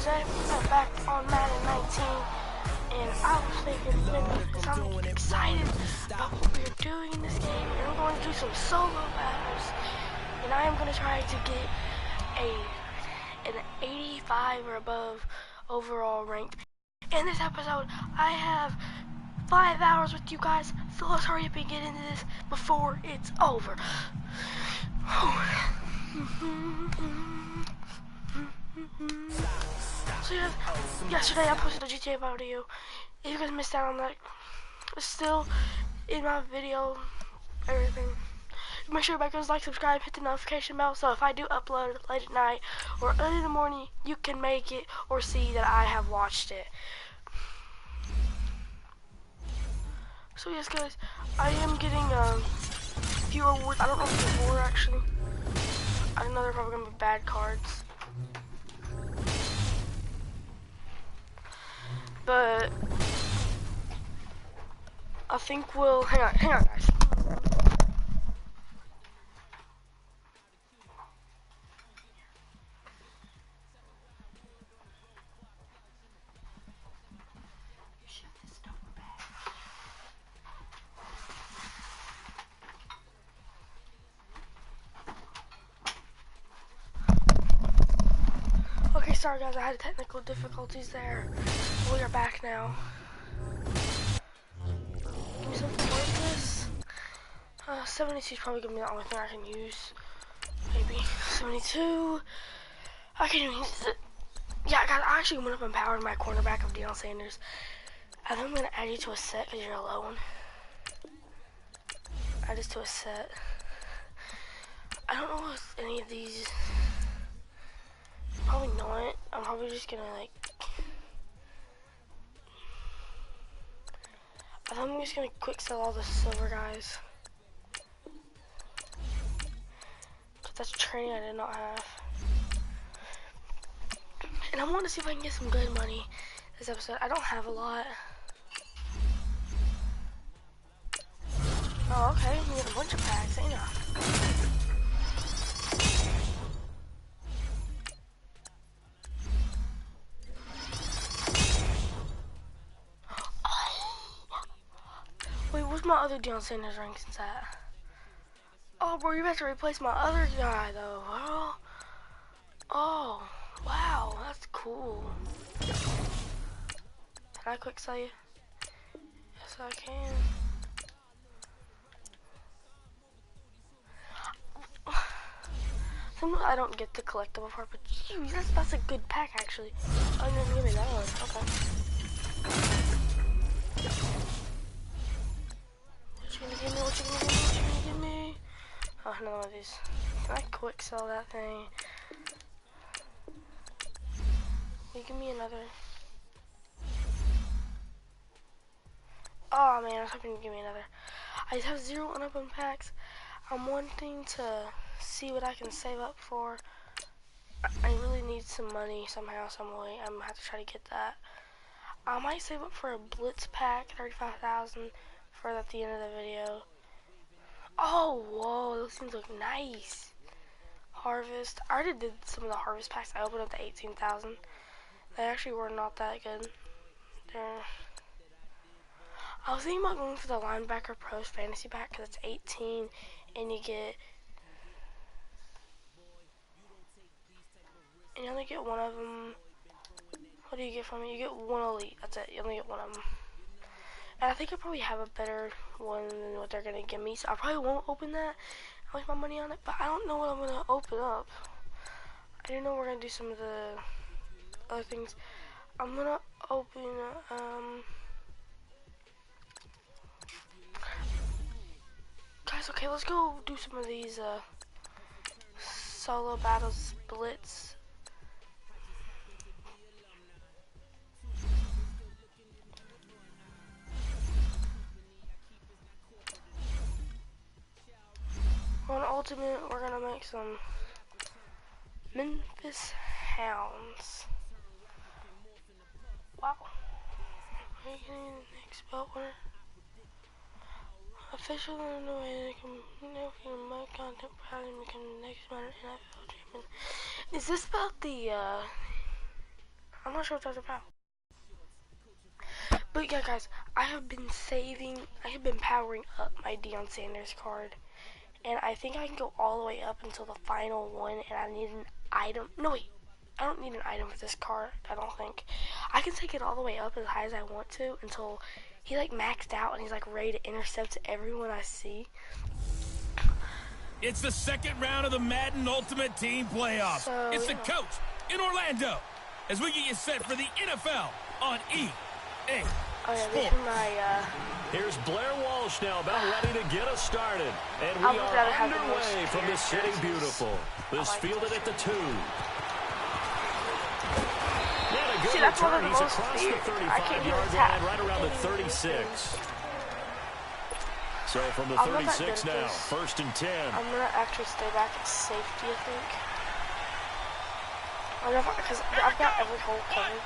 today I'm back on Madden 19, and I was thinking, because I'm excited about what we're doing in this game, and we're going to do some solo battles, and I am going to try to get an 85 or above overall ranked. In this episode, I have 5 hours with you guys, so let's hurry up and get into this before it's over. So yesterday I posted a GTA video. If you guys missed out on that, it's still in my video, everything. Make sure everybody goes like, subscribe, hit the notification bell, so if I do upload late at night or early in the morning, you can make it or see that I have watched it. So yes guys, I am getting a few rewards. I don't know if they're more actually. I know they're probably going to be bad cards. But I think we'll hang on guys. Okay, sorry guys, I had technical difficulties there. We are back now. Give me something like this. 72 is probably gonna be the only thing I can use. Maybe 72. I can even use it. Yeah, guys, I actually went up and powered my cornerback of Deion Sanders. I think I'm gonna add you to a set because you're alone. Add this to a set. I don't know if any of these. Probably not. I'm probably just gonna like. I think I'm just gonna quick sell all the silver guys. That's training I did not have. And I want to see if I can get some good money this episode. I don't have a lot. Oh, okay. We get a bunch of packs, ain't I? Wait, what's my other Deion Sanders rankings at? Oh, bro, you have to replace my other guy, though, bro. Oh, wow, that's cool. Can I quick sell you? Yes, I can. Sometimes I don't get the collectible part, but geez, that's a good pack, actually. Oh, you're gonna give me that one. Okay. What you gonna give me? What you gonna give me? What you gonna give me? Oh, another one of these. Can I quick sell that thing? Will you give me another? Oh man, I was hoping you'd give me another. I just have 0 unopened packs. I'm wanting to see what I can save up for. I really need some money somehow, some way. I'm gonna have to try to get that. I might save up for a blitz pack, 35,000 for at the end of the video. Oh, whoa, those things look nice. Harvest. I already did some of the harvest packs. I opened up the 18,000. They actually were not that good. I was thinking about going for the linebacker pros fantasy pack because it's 18 and you only get one of them. What do you get from it? You get one elite. That's it. You only get one of them. And I think I probably have a better one than what they're going to give me. So I probably won't open that. I waste my money on it. But I don't know what I'm going to open up. I didn't know we're going to do some of the other things. I'm going to open... Guys, okay, let's go do some of these solo battle splits. On Ultimate, we're gonna make some Memphis Hounds. Wow. Making next belt winner. Official in the way they can my content proud and become the next modern NFL champion. Is this about the not sure if that's a foul. But yeah, guys, I have been powering up my Deion Sanders card. And I think I can go all the way up until the final one, and I need an item. No, wait. I don't need an item for this card, I don't think. I can take it all the way up as high as I want to until he, like, maxed out and he's, like, ready to intercept everyone I see. It's the second round of the Madden Ultimate Team Playoffs. So, it's the coach in Orlando as we get you set for the NFL on EA Oh, yeah, this is my, Here's Blair Walsh now about ready to get us started. And we are underway from the City Beautiful. This fielded at the 2. See, that's one of the He's most across the weird. 35-yard line, right around the 36. So from the 36 now, 1st and 10. I'm going to actually stay back at safety, I think. Because I've got every hole covered.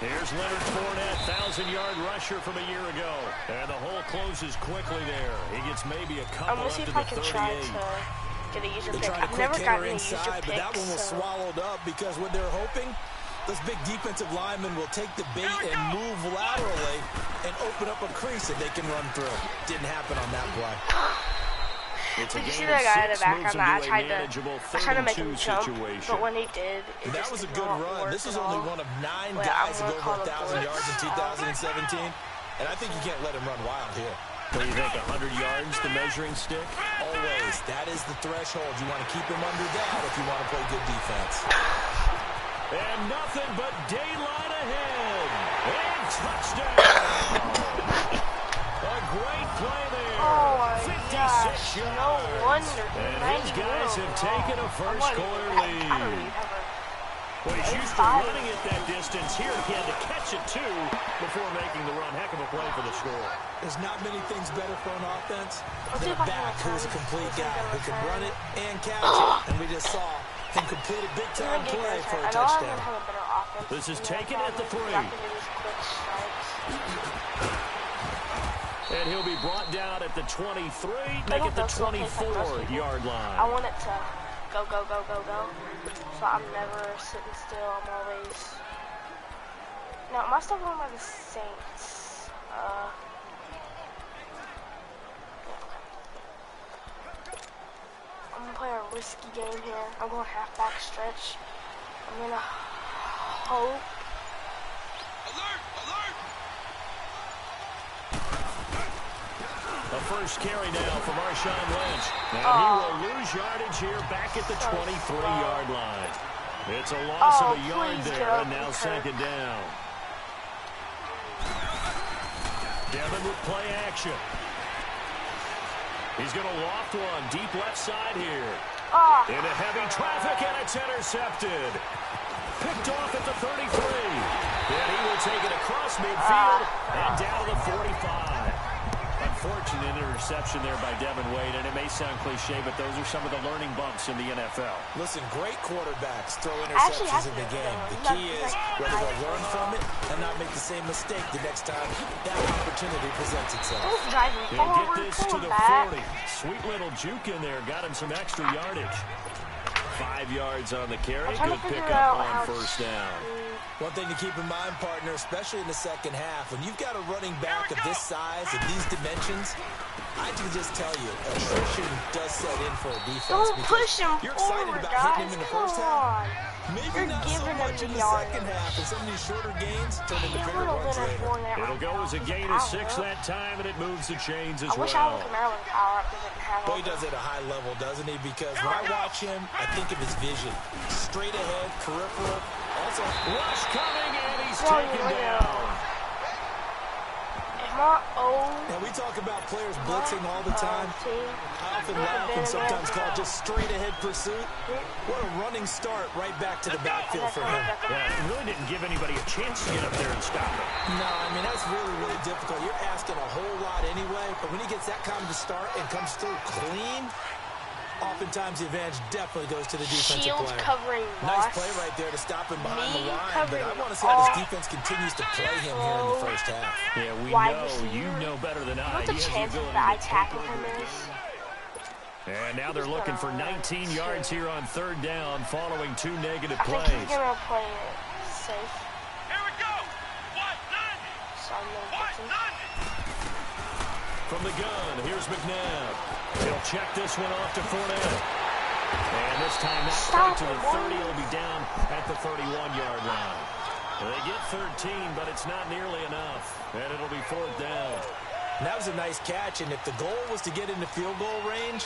Here's Leonard Fournette, 1,000-yard rusher from a year ago. And the hole closes quickly there. He gets maybe a couple I'm going to see if I can try to get a user pick. I've never gotten a user pick, but that one was swallowed up because what they're hoping, this big defensive lineman will take the bait and move laterally and open up a crease that they can run through. Didn't happen on that play. Did you see that guy in the back on that? I tried to make him jump, but when he did, that was a good run. This is only one of 9 guys to go over 1,000 yards in 2017, and I think you can't let him run wild here. What do you think, 100 yards, the measuring stick? Always. That is the threshold. You want to keep him under that if you want to play good defense. And nothing but daylight ahead. And touchdown. A great play there. Oh my 56 gosh. yards. No wonder. And his guys have taken a first-quarter lead. Well, he's used to running at that distance. Here he had to catch it, too, before making the run. Heck of a play for the score. There's not many things better for an offense than a back who's a complete guy who can run it and catch it. And we just saw him complete a big-time play for a touchdown. This is taken at the 3. And he'll be brought down at the 23, make it the 24-yard line. I want it to go, go, go, go, go. So I'm never sitting still. I'm always... Now, am I still going by the Saints? Yeah, okay. I'm going to play a risky game here. I'm going halfback stretch. I'm going to hope... The first carry now from Marshawn Lynch. And he will lose yardage here back at the 23-yard line. It's a loss of a yard there, and now 2nd down. Devin with play action. He's going to loft one deep left side here. Into heavy traffic, and it's intercepted. Picked off at the 33. And he will take it across midfield and down to the 45. Unfortunate interception there by Devin Wade, and it may sound cliche, but those are some of the learning bumps in the NFL. Listen, great quarterbacks throw interceptions in the game. The key is whether they'll learn from it and not make the same mistake the next time that opportunity presents itself. He'll get this to the 40. Sweet little juke in there, got him some extra yardage. 5 yards on the carry, good pickup on 1st down. One thing to keep in mind, partner, especially in the second half, when you've got a running back of this size and these dimensions, I can just tell you, attrition does set in for a defense. Don't push him you're excited forward, about guys. hitting him in the first half. Maybe You're not so giving much him in the yards. second half, and some of these shorter gains turn into bigger ones later. It'll go as a gain of 6 that time, and it moves the chains as well. I wish I was a Maryland power up because it didn't have Boy, he does it at a high level, doesn't he? Because when I watch him, I think of his vision. Straight ahead, peripheral. Also, rush coming, and he's taken down. And we talk about players blitzing all the time. I often laugh and sometimes call it just straight-ahead pursuit. What a running start right back to the backfield for him. Yeah, it really didn't give anybody a chance to get up there and stop him. No, I mean, that's really, really difficult. You're asking a whole lot anyway, but when he gets that kind of start and comes through clean, oftentimes the advantage definitely goes to the defensive Shield player. Covering nice play right there to stop him behind the line, but I want to see how this defense continues to play him here in the first half. Yeah, we know. You know better than I. What the chances that I tackle him is? And now they're looking for 19 yards here on third down following 2 negative plays. I think he's going to play it safe. Here we go. So I'm going to get him. From the gun, here's McNabb. He'll check this one off to Fournette. And this time not quite to the 30. It'll be down at the 31-yard line. They get 13, but it's not nearly enough. And it'll be fourth down. And that was a nice catch, and if the goal was to get into field goal range,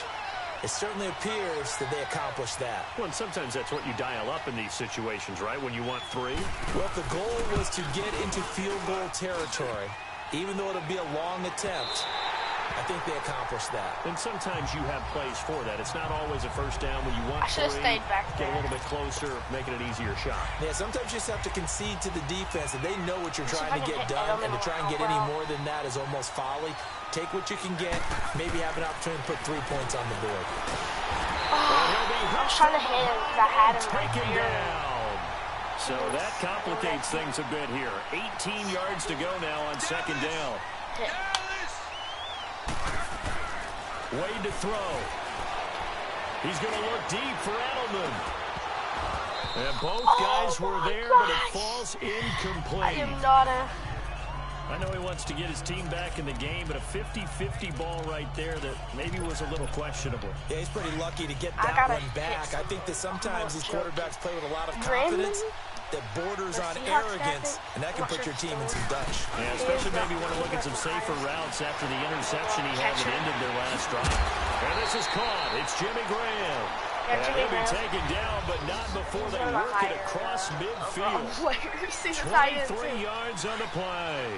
it certainly appears that they accomplished that. Well, and sometimes that's what you dial up in these situations, right, when you want 3? Well, if the goal was to get into field goal territory, even though it'll be a long attempt, I think they accomplished that. And sometimes you have plays for that. It's not always a first down when you want 3. I should have stayed back there. Get a little bit closer, make it an easier shot. Yeah, sometimes you just have to concede to the defense, and they know what you're trying to get done, and to try and get any more than that is almost folly. Take what you can get, maybe have an opportunity to put 3 points on the board. I was trying to hit him because I had him right there. Down. So that complicates things a bit here. 18 yards to go now on second down. Wade to throw. He's going to look deep for Edelman. And both guys were there, but it falls incomplete. I am not a... I know he wants to get his team back in the game, but a 50-50 ball right there that maybe was a little questionable. Yeah, he's pretty lucky to get that one back. I think that sometimes these quarterbacks play with a lot of confidence that borders on arrogance, and that can put your team in some Dutch. Yeah, especially maybe want to look at some safer routes after the interception he had that ended their last drive. And this is caught. It's Jimmy Graham. And he'll be taken down, but not before they work it across midfield. 23 yards on the play.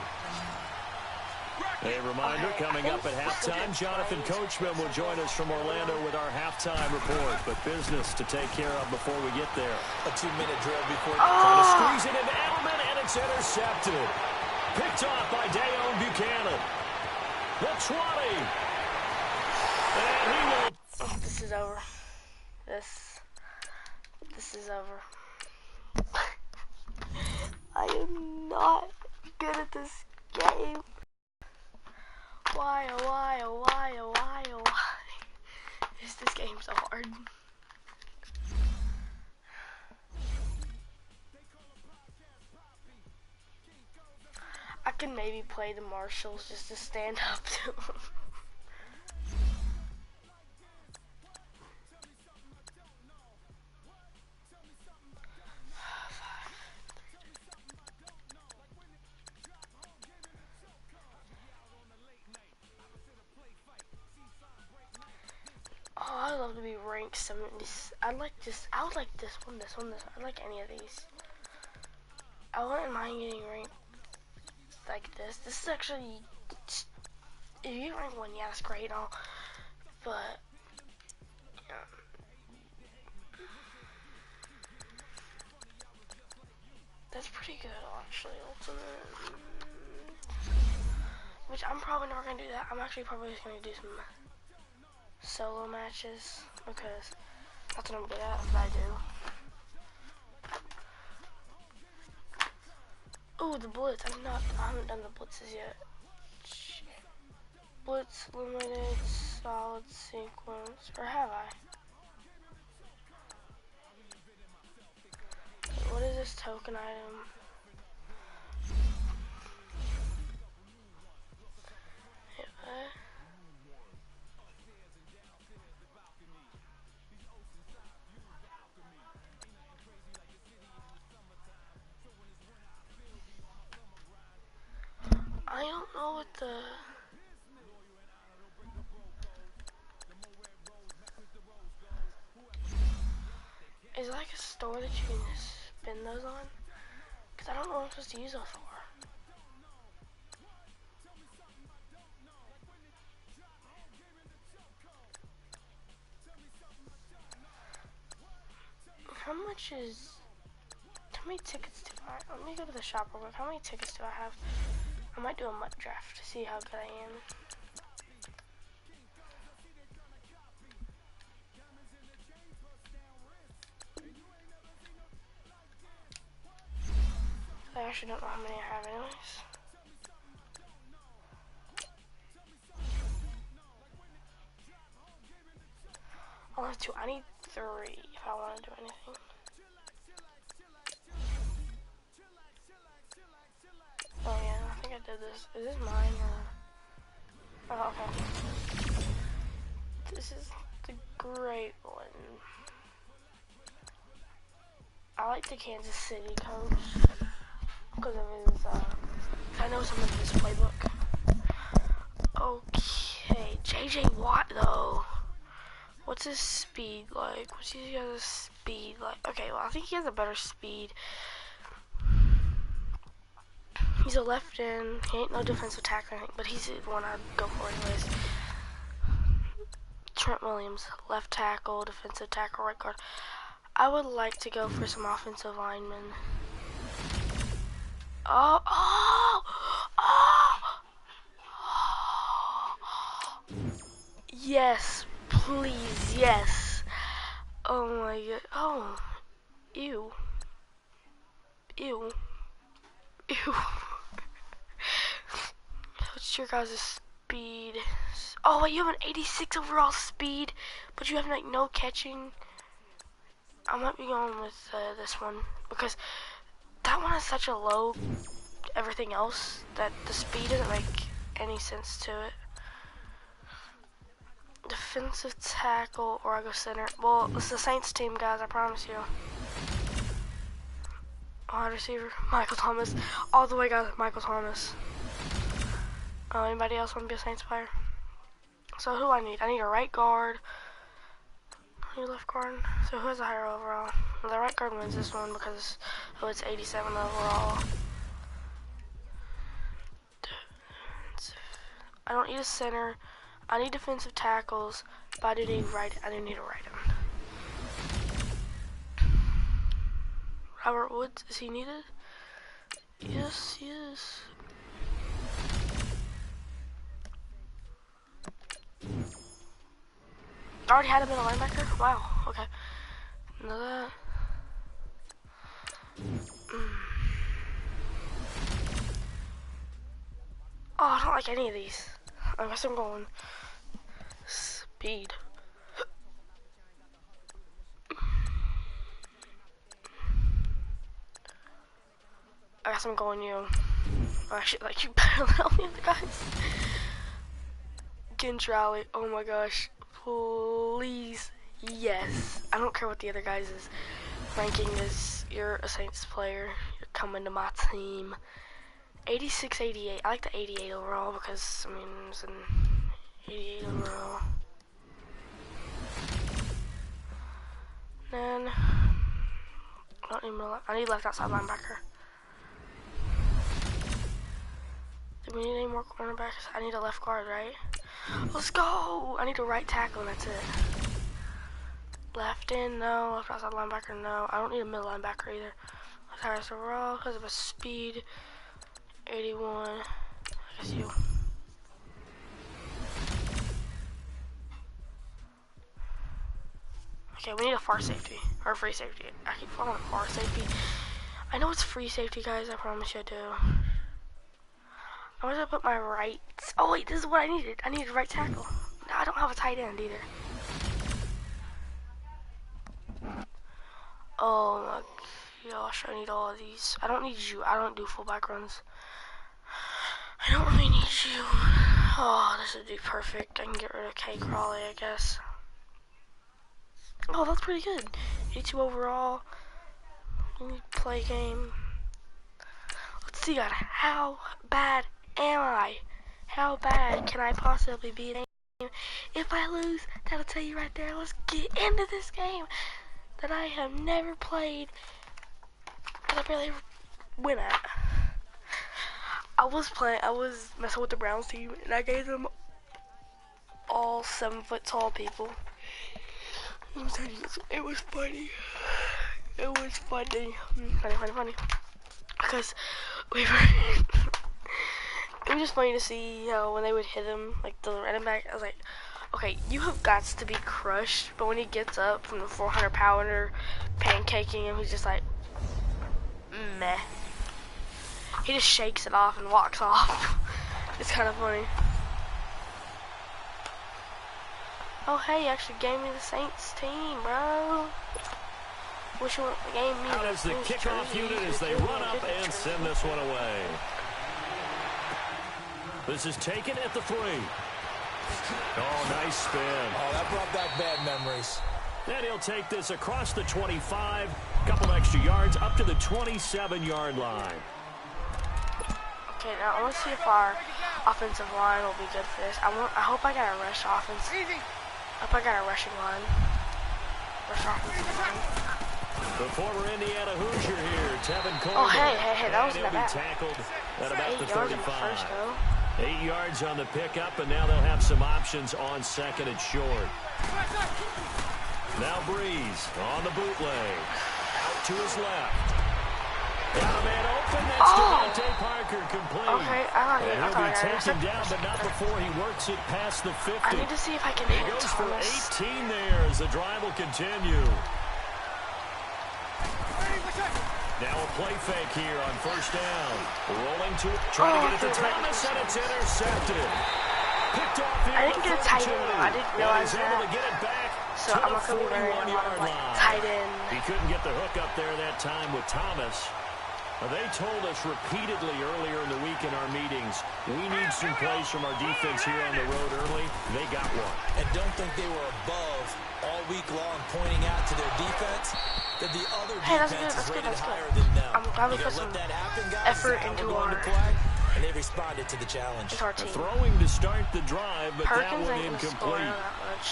A reminder, coming up at halftime, Jonathan Coachman will join us from Orlando with our halftime report. But business to take care of before we get there. A 2-minute drill before... Trying to squeeze it into Edelman, and it's intercepted. Picked off by Dayon Buchanan. The 20. And he will... This is over. This is over. I am not good at this game. Why, oh, why, oh, why, oh, why, oh, why is this game so hard? I can maybe play the Marshalls just to stand up to them. I would love to be ranked 70. I would like this one. I like any of these. I wouldn't mind getting ranked like this. This is actually, if you get rank 1, yeah, that's great and all, but yeah. That's pretty good actually, ultimate. Which I'm probably not gonna do that. I'm actually probably just gonna do some solo matches because that's what I'm good at, what I do. Ooh, the blitz. I haven't done the blitzes yet. Shit. Blitz, limited, solid sequence. Or have I? What is this token item? I don't know what the... Is it like a store that you can spin those on? Because I don't know what I'm supposed to use those for. How much is... How many tickets do I... Let me go to the shop real quick. How many tickets do I have? I might do a MUT draft to see how good I am. I actually don't know how many I have anyways. only have 2. I need 3 if I want to do anything. Oh yeah, I think I did this. Is this mine or? Oh, okay. This is the great one. I like the Kansas City coach because of his, I know some of his playbook. Okay, JJ Watt though. What's his speed like? What's he has a speed like? Okay, well I think he has a better speed. He's a left end. He ain't no defensive tackle or anything, but he's the one I'd go for anyways. Trent Williams, left tackle, defensive tackle, right guard. I would like to go for some offensive linemen. Oh, oh, oh, oh. Yes, please, yes. Oh my god. Oh, ew. Ew. Ew. What's your guys' speed? Oh, wait, you have an 86 overall speed, but you have like no catching. I might be going with this one because that one has such a low everything else that the speed doesn't make any sense to it. Defensive tackle or I go center. Well, it's the Saints team, guys, I promise you. Wide receiver, Michael Thomas. All the way, guys, Michael Thomas. Anybody else want to be a Saints player? So who I need? I need a right guard. I need a left guard. So who has a higher overall? Well, the right guard wins this one because it's 87 overall. I don't need a center. I need defensive tackles, but I do need a right end. Robert Woods, is he needed? Yes, he is. I already had him in a linebacker? Wow, okay. Know that. Oh, I don't like any of these. I guess I'm going speed. I guess I'm going you. Actually, like you better than the other guys. Gintrally, oh my gosh. Please, yes. I don't care what the other guys' ranking is. You're a Saints player. You're coming to my team. 86, 88. I like the 88 overall because, I mean, it's an 88 overall. Then, I need left outside linebacker. Do we need any more cornerbacks? I need a left guard, right? Let's go! I need a right tackle and that's it. Left in, no. Left outside linebacker, no. I don't need a middle linebacker either. Left highest overall because of a speed. 81. I guess you. Okay, we need a far safety. Or free safety. I keep calling it far safety. I know it's free safety, guys. I promise you I do. I'm gonna put my right. Oh wait, this is what I needed. I needed right tackle. No, I don't have a tight end either. Oh my gosh, I need all of these. I don't need you. I don't do fullback runs. I don't really need you. Oh, this would be perfect. I can get rid of K. Crawley, I guess. Oh, that's pretty good. 82 overall. Play game. Let's see, God. How bad am I? How bad can I possibly be in a game? If I lose, that'll tell you right there. Let's get into this game that I have never played, that I barely win at. I was messing with the Browns team, and I gave them all 7-foot tall people. It was funny. It was funny. Funny. Because we were. It was just funny to see how when they would hit him, like the running back, I was like, okay, you have got to be crushed. But when he gets up from the 400-pounder, pancaking him, he's just like, meh. He just shakes it off and walks off. It's kind of funny. Oh, hey, you actually gave me the Saints team, bro. Wish you gave me out as the kickoff unit as they run up and send this one away. This is taken at the 3. Oh, nice spin. Oh, that brought back bad memories. And he'll take this across the 25, couple extra yards up to the 27-yard line. Okay, now I want to see if our offensive line will be good for this. I hope I got a rush offense. I hope I got a rushing line. Rush offensive line. The former Indiana Hoosier here, Tevin Coleman. Oh, hey, that wasn't that bad. Tackled at about the 8 yards 35. on the first go. 8 yards on the pickup, and now they'll have some options on second and short. Now Breeze on the bootleg. Out to his left. Got a man open. That's Devontae Parker complete. Okay, I and he'll be taken down, but not before he works it past the 50. I need to see if I can He hit goes Thomas. for 18 there as the drive will continue. Now a play fake here on first down. Rolling to it, trying to get it to Thomas, and it's intercepted. Picked off here. I didn't get a tight end. I didn't realize that. Able to get it back so I'm not going to be running a lot of tight end. He couldn't get the hook up there that time with Thomas. They told us repeatedly earlier in the week in our meetings, we need some plays from our defense here on the road early. They got one. And don't think they were above all week long pointing out to their defense that the other defense is rated higher than them. I'm glad we put some effort into our and they responded to the challenge. Throwing to start the drive, but Perkins that one incomplete.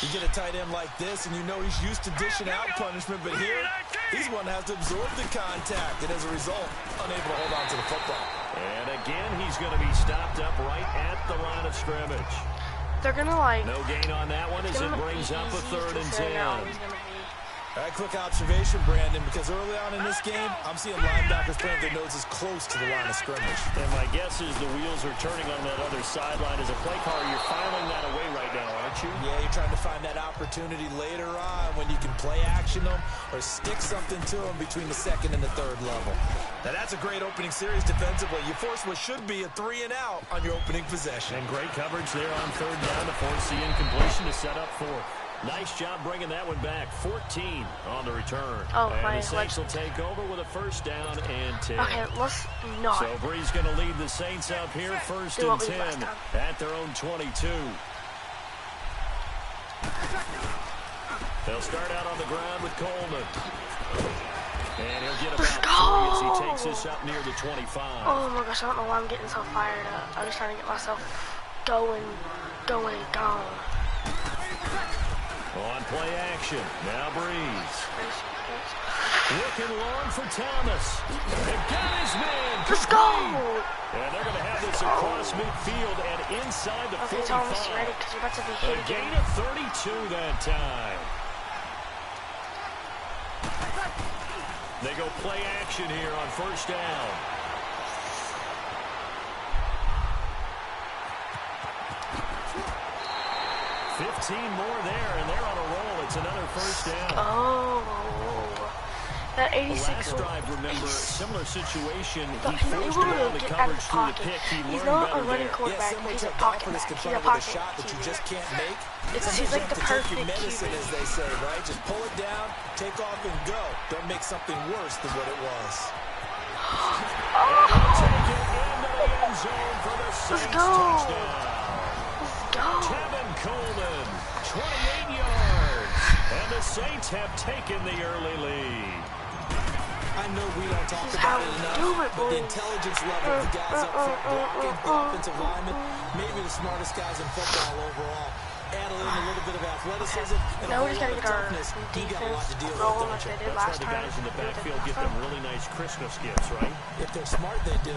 You get a tight end like this, and you know he's used to dishing out punishment, but here, he's one that has to absorb the contact, and as a result, unable to hold on to the football. And again, he's going to be stopped up right at the line of scrimmage. They're going to no gain on that one as it brings up a 3rd and 10. All right, quick observation, Brandon, because early on in this game, I'm seeing linebackers playing their noses close to the line of scrimmage. And my guess is the wheels are turning on that other sideline. As a play caller, you're filing that away right now, aren't you? Yeah, you're trying to find that opportunity later on when you can play action them or stick something to them between the 2nd and the 3rd level. Now, that's a great opening series defensively. You force what should be a 3 and out on your opening possession. And great coverage there on 3rd down to force the incompletion to set up 4th. Nice job bringing that one back. 14 on the return. Oh, and the Saints will take over with a 1st down and 10. Okay, let's not. So Breeze going to lead the Saints up here, 1st and 10 at their own 22. They'll start out on the ground with Coleman. And he'll get about 3 as he takes this up near the 25. Oh my gosh, I don't know why I'm getting so fired up. I'm just trying to get myself going. On play action, now Breeze. Looking long for Thomas. They got his man. Let's go! And they're going to have this across midfield and inside the 45. Okay, Thomas, you ready? Because you're about to be hit again. A gain again. of 32 that time. They go play action here on 1st down. More there, and they're on a roll. It's another 1st down. Oh, that 86. Last drive, remember, similar situation. But he forced it on the coverage through the pick. He's not a running quarterback. Yeah, he's a pocket back. He's a pocket shot that you just can't make. He's like the perfect medicine, as they say, right? Just pull it down, take off, and go. Don't make something worse than what it was. Take it into the end zone for the Saints touchdown. Tevin Coleman, 28 yards, and the Saints have taken the early lead. I know we don't talk about it enough, but the intelligence level of the guys up front blocking, the offensive linemen, maybe the smartest guys in football overall. Add in a little bit of athleticism and a little bit of toughness. You got a lot to deal with, don't you? That's why the guys in the backfield get them really nice Christmas gifts, right? If they're smart, they do.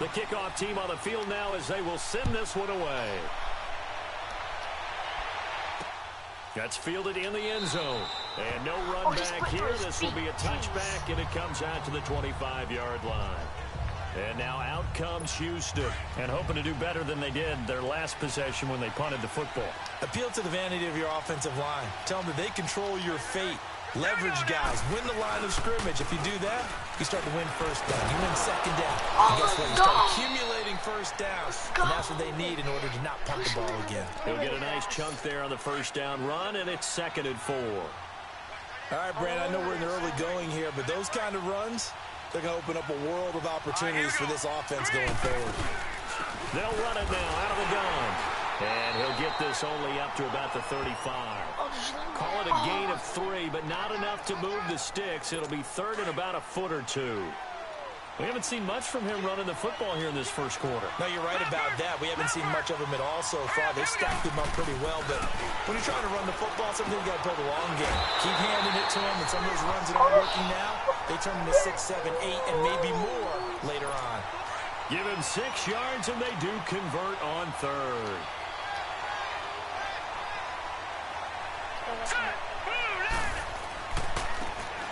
The kickoff team on the field now as they will send this one away. That's fielded in the end zone. And no run back here. This will be a touchback, and it comes out to the 25-yard line. And now out comes Houston, and hoping to do better than they did their last possession when they punted the football. Appeal to the vanity of your offensive line. Tell them that they control your fate. Leverage guys. Win the line of scrimmage. If you do that, you start to win first down. You win second down. And guess what? You start accumulating first downs. And that's what they need in order to not punt the ball again. He'll get a nice chunk there on the first down run, and it's 2nd and 4. All right, Brandon, I know we're in the early going here, but those kind of runs, they're going to open up a world of opportunities for this offense going forward. They'll run it now out of the gun. And he'll get this only up to about the 35. Call it a gain of 3, but not enough to move the sticks. It'll be 3rd and about a foot or 2. We haven't seen much from him running the football here in this first quarter. No, you're right about that. We haven't seen much of him at all so far. They've stacked him up pretty well, but when you're trying to run the football, something you got to play the long game. Keep handing it to him, and some of those runs that aren't working now, they turn into 6, 7, 8, and maybe more later on. Give him 6 yards, and they do convert on 3rd.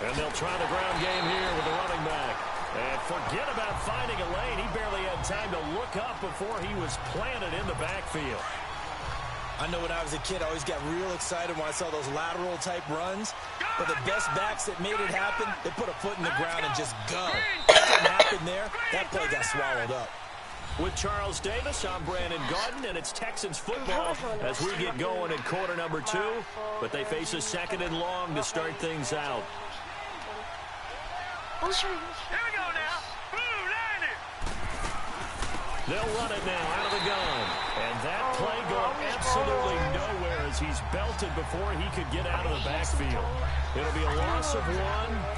And they'll try the ground game here with the running back. And forget about finding a lane. He barely had time to look up before he was planted in the backfield. I know when I was a kid, I always got real excited when I saw those lateral-type runs. But the best backs that made it happen, they put a foot in the ground and just go. That didn't happen there. That play got swallowed up. With Charles Davis, I'm Brandon Garden, and it's Texans football as we get going in quarter number 2. But they face a 2nd and long to start things out. Here we go now. They'll run it now out of the gun. And that play going absolutely nowhere as he's belted before he could get out of the backfield. It'll be a loss of 1,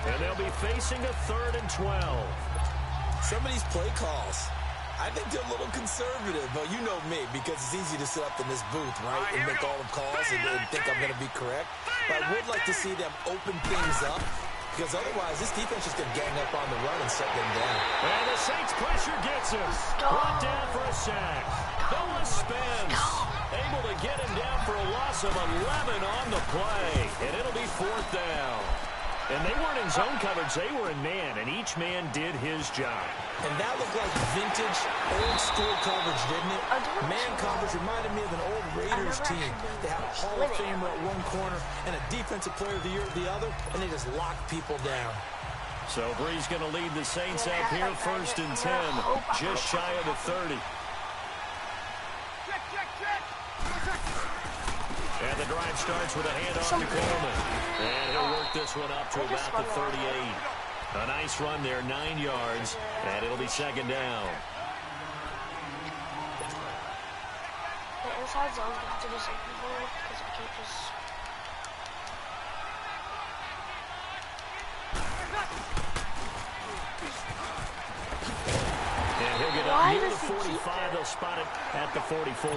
and they'll be facing a 3rd and 12. Some of these play calls, I think they're a little conservative, but you know me, because it's easy to sit up in this booth, right, and make all the calls and think I'm going to be correct. But I would like to see them open things up, because otherwise this defense is going to gang up on the run and shut them down. And the Saints pressure gets him. Brought down for a sack. Noah Spence able to get him down for a loss of 11 on the play, and it'll be 4th down. And they weren't in zone coverage, they were in man, and each man did his job. And that looked like vintage, old-school coverage, didn't it? Man coverage reminded me of an old Raiders team. They had a Hall of Famer at one corner and a Defensive Player of the Year at the other, and they just locked people down. So Bree's going to lead the Saints up here, 1st and 10, just shy of the 30. And the drive starts with a handoff to Coleman. And he'll work this one up to about the 38. A nice run there, 9 yards, and it'll be 2nd down. The inside zone's going to have to do something for it because we can't just... And he'll get up near the 45. They'll spot it at the 44.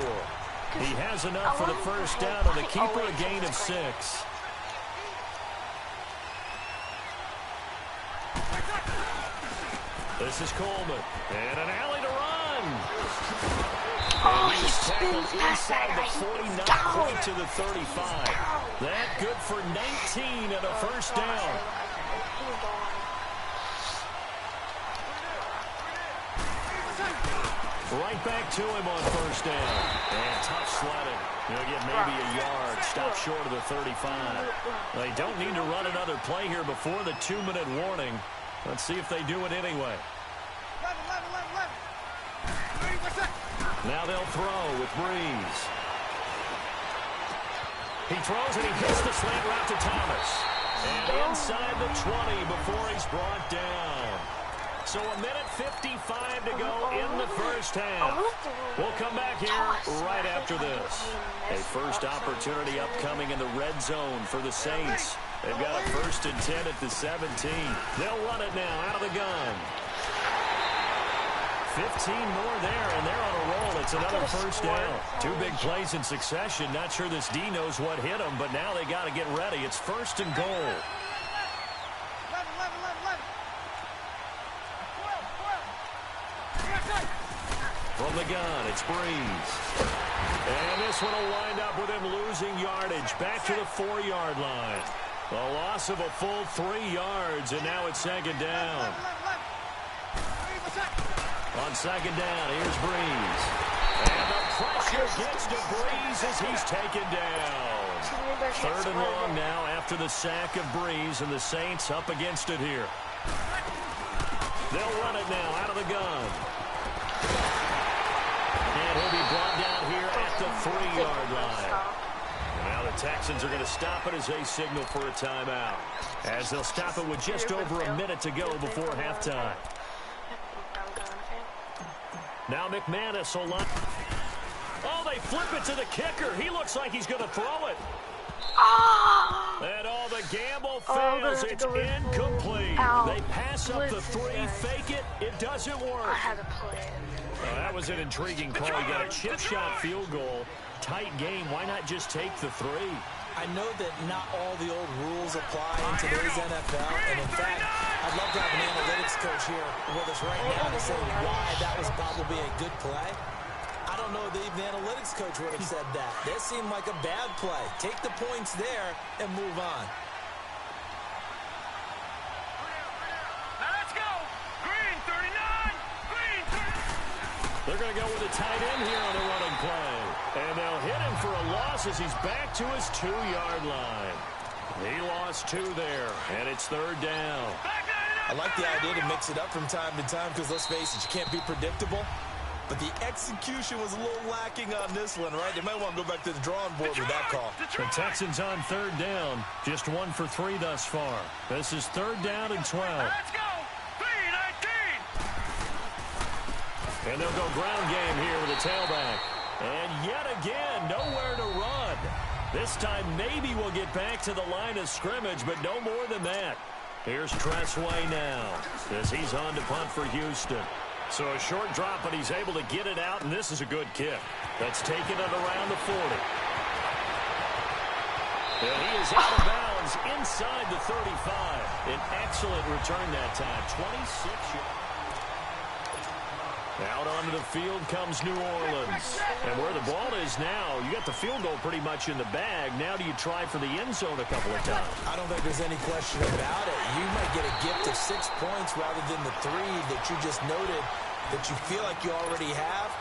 He has enough for the first down, and the keeper a gain of 6. This is Coleman, and an alley to run. And he tackles inside the 49 point to the 35. That good for 19 and a first down. Right back to him on first down. And tough sledding. He'll get maybe a yard. Stop short of the 35. They don't need to run another play here before the 2-minute warning. Let's see if they do it anyway. Now they'll throw with Breeze. He throws and he hits the slant route to Thomas. And inside the 20 before he's brought down. So a minute 55 to go in the first half. We'll come back here right after this. A first opportunity upcoming in the red zone for the Saints. They've got a 1st and 10 at the 17. They'll run it now out of the gun. 15 more there, and they're on a roll. It's another first down. 2 big plays in succession. Not sure this D knows what hit them, but now they got to get ready. It's 1st and goal. From the gun, it's Breeze. And this one will wind up with him losing yardage back to the 4-yard line. A loss of a full 3 yards, and now it's 2nd down. On 2nd down, here's Breeze. And the pressure gets to Breeze as he's taken down. 3rd and long now after the sack of Breeze, and the Saints up against it here. They'll run it now out of the gun. And he'll be brought down here at the 3-yard line. Now the Texans are going to stop it as they signal for a timeout. As they'll stop it with just over a minute to go before halftime. Now McManus will line. Oh, they flip it to the kicker. He looks like he's going to throw it. And all the gamble fails. It's incomplete. They pass up the 3, fake it. It doesn't work. I had a plan. That was an intriguing call. You got a chip shot field goal. Tight game. Why not just take the 3? I know that not all the old rules apply in today's NFL, and in fact, I'd love to have an analytics coach here with us right now to say why that was probably a good play. I don't know that even the analytics coach would have said that. That seemed like a bad play. Take the points there and move on. Let's go. Green 39. Green 39. They're going to go with a tight end here on the running play. And they'll hit him for a loss as he's back to his 2-yard line. He lost 2 there, and it's 3rd down. I like the idea to mix it up from time to time because, let's face it, you can't be predictable. But the execution was a little lacking on this one, right? They might want to go back to the drawing board with that call. The Texans on 3rd down, just 1 for 3 thus far. This is 3rd down and 12. Let's go. 3-19. And they'll go ground game here with a tailback. And yet again, nowhere to run. This time maybe we'll get back to the line of scrimmage, but no more than that. Here's Tressway now as he's on to punt for Houston. So a short drop, but he's able to get it out, and this is a good kick. That's taken it around the 40. And he is out of bounds inside the 35. An excellent return that time, 26 yards. Out onto the field comes New Orleans. And where the ball is now, you got the field goal pretty much in the bag. Now do you try for the end zone a couple of times? I don't think there's any question about it. You might get a gift of 6 points rather than the 3 that you just noted that you feel like you already have.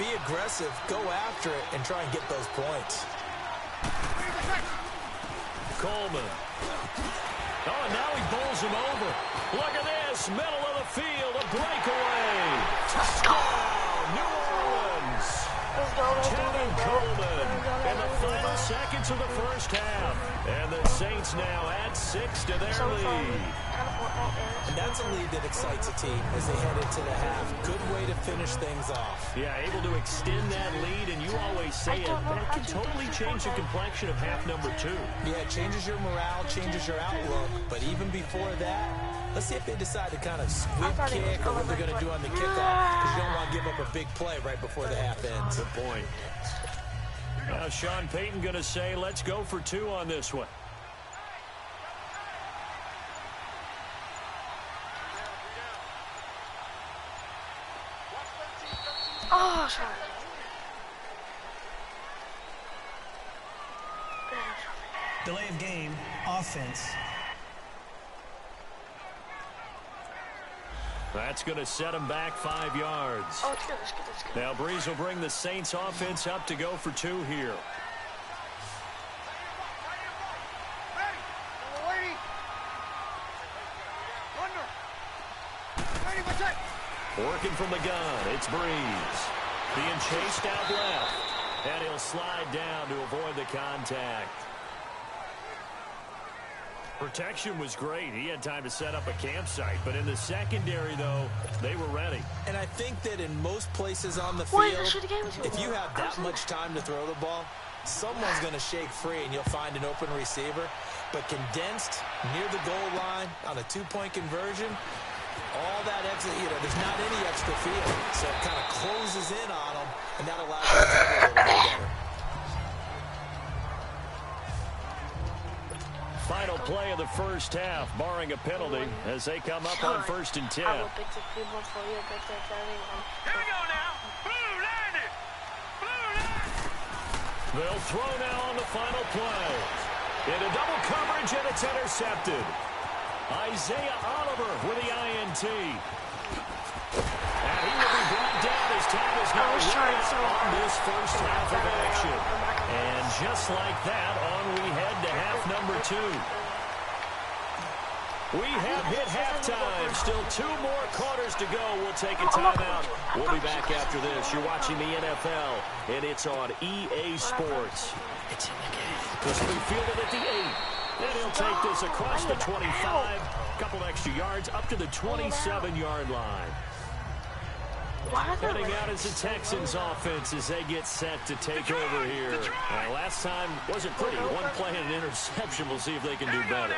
Be aggressive, go after it, and try and get those points. Coleman. Oh, and now he bowls him over. Look at this, middle of the field, a breakaway. Touchdown, New Orleans. Kevin Coleman in the final seconds of the first half. And the Saints now add 6 to their lead. And that's a lead that excites a team as they head into the half. Good way to finish things off. Yeah, able to extend that lead, and you always say it, but it can totally change the complexion of half number 2. Yeah, it changes your morale, changes your outlook, but even before that, let's see if they decide to kind of squib kick or what they're going to do on the kickoff, because you don't want to give up a big play right before the half ends. Good point. Now Sean Payton going to say, let's go for 2 on this one. Oh, sorry. Delay of game, offense. That's going to set him back 5 yards. Oh, it's good, it's good, it's good. Now Breeze will bring the Saints offense up to go for 2 here. Working from the gun, it's Breeze. Being chased out left. And he'll slide down to avoid the contact. Protection was great. He had time to set up a campsite. But in the secondary, though, they were ready. And I think that in most places on the field, if you have that much that. time to throw the ball, someone's going to shake free and you'll find an open receiver. But condensed near the goal line on a 2-point conversion, all that extra, there's not any extra field. So it kind of closes in on them, and that allows them to cover a little bit better. Final play of the first half, barring a penalty, as they come up on 1st and 10. Here we go now. Blue landed. Blue landed. They'll throw now on the final play. Into double coverage, and it's intercepted. Isaiah Oliver with the INT. And he will be brought down as time is now on this first half of action. And just like that, on we head to half number 2. We have hit halftime. Still 2 more quarters to go. We'll take a timeout. We'll be back after this. You're watching the NFL, and it's on EA Sports. It's in the game. This will be fielded at the 8. And he'll take this across the 25. Couple extra yards up to the 27-yard line. Heading out is the Texans offense as they get set to take over here. Last time wasn't pretty. One play and an interception. We'll see if they can do better.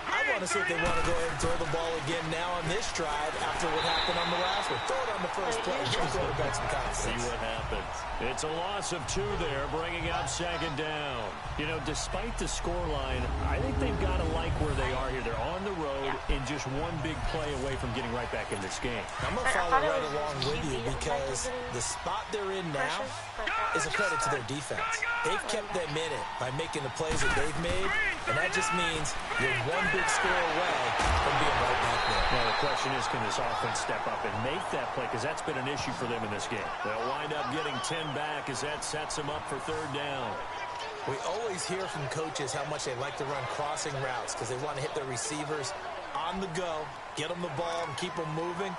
I want to see if they want to go ahead and throw the ball again now on this drive after what happened on the last one. Throw it on the first play. Give the quarterback some confidence. See what happens. It's a loss of 2 there, bringing up 2nd down. You know, despite the scoreline, I think they've got to like where they are here. They're on the road and just one big play away from getting right back in this game. I'm going to follow right along with you because the spot they're in now is a credit to their defense. They've kept them in it by making the plays that they've made, and that just means you're one big score away from being right back there. Now the question is, can this offense step up and make that play? Because that's been an issue for them in this game. They'll wind up getting 10 back as that sets them up for 3rd down. We always hear from coaches how much they like to run crossing routes because they want to hit their receivers on the go, get them the ball, and keep them moving.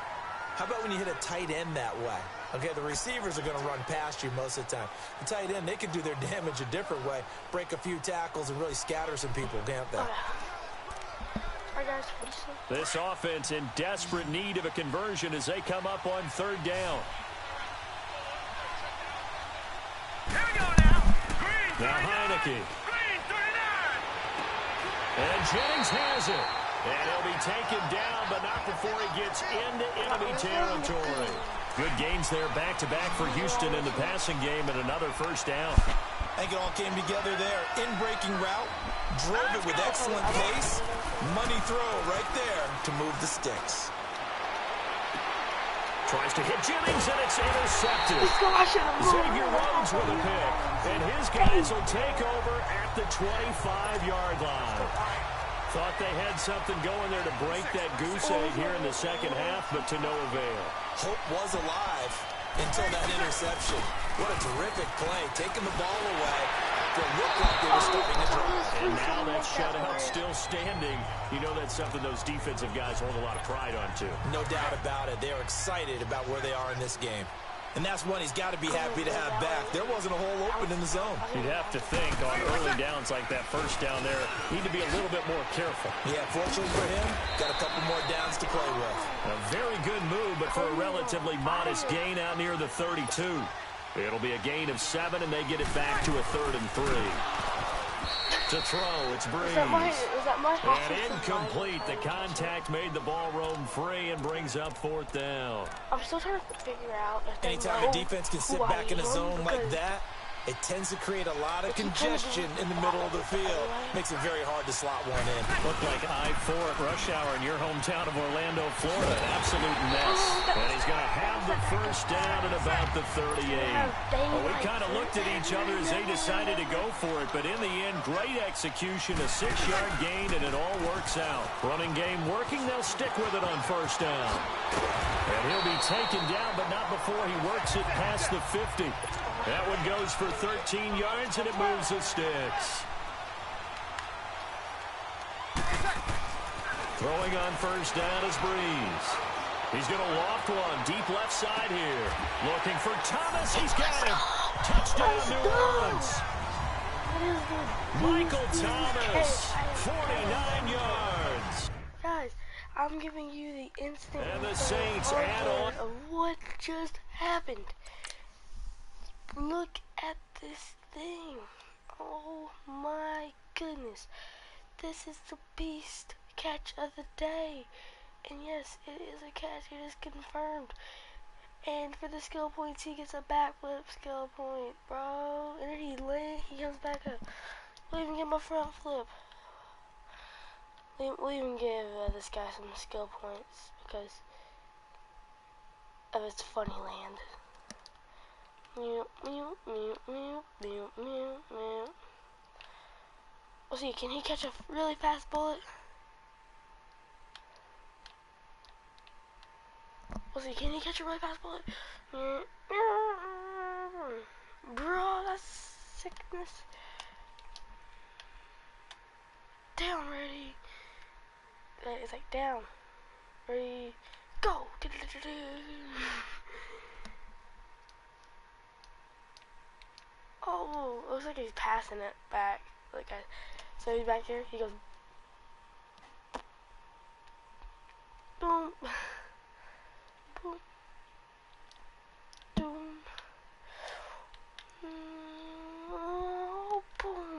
How about when you hit a tight end that way? Okay, the receivers are going to run past you most of the time. The tight end, they can do their damage a different way, break a few tackles, and really scatter some people, can't they? This offense in desperate need of a conversion as they come up on 3rd down. Here we go now. Green, now Heineke. Green, 39. And Jennings has it. And he'll be taken down, but not before he gets into enemy territory. Good gains there back-to-back for Houston in the passing game and another 1st down. I think it all came together there. In-breaking route, drove it with excellent pace. Money throw right there to move the sticks. Tries to hit Jennings, and it's intercepted. Xavier Rhodes with a pick. And his guys will take over at the 25-yard line. Thought they had something going there to break that goose egg here in the 2nd half, but to no avail. Hope was alive until that interception. What a terrific play, taking the ball away after it looked like they were starting to drive. And now that shutout still standing. You know that's something those defensive guys hold a lot of pride on, too. No doubt about it. They're excited about where they are in this game. And that's one he's got to be happy to have back. There wasn't a hole open in the zone. You'd have to think on early downs like that 1st down there, need to be a little bit more careful. Yeah, fortunately for him, got a couple more downs to play with. A very good move, but for a relatively modest gain out near the 32. It'll be a gain of 7, and they get it back to a 3rd and 3. To throw, it's Breeze. And incomplete. The contact made the ball roam free and brings up 4th down. I'm still trying to figure out if anytime a defense can sit back in a zone like that, it tends to create a lot of congestion in the middle of the field. Makes it very hard to slot one in. Looked like I-4 at rush hour in your hometown of Orlando, Florida. An absolute mess. And he's going to have the 1st down at about the 38. Well, we kind of looked at each other as they decided to go for it. But in the end, great execution, a 6-yard gain, and it all works out. Running game working, they'll stick with it on 1st down. And he'll be taken down, but not before he works it past the 50. That one goes for 13 yards, and it moves the sticks. Throwing on 1st down is Breeze. He's going to loft one deep left side here. Looking for Thomas. He's got him. Touchdown, New Orleans. Michael Thomas, 49 yards. Guys, I'm giving you the instant and the Saints add on of what just happened. Look at this thing. Oh my goodness. This is the beast catch of the day. And yes, it is a catch. It is confirmed. And for the skill points, he gets a backflip skill point, bro. And then he comes back up. We'll even give him a front flip. We'll even give this guy some skill points because of his funny land. Let's see, can he catch a really fast bullet? Let's see, can he catch a really fast bullet? Bro, that's sickness. Down ready. It's like down. Ready, go. Oh, it looks like he's passing it back. Look, guys. So he's back here. He goes. Boom. Boom. Boom. Oh, boom.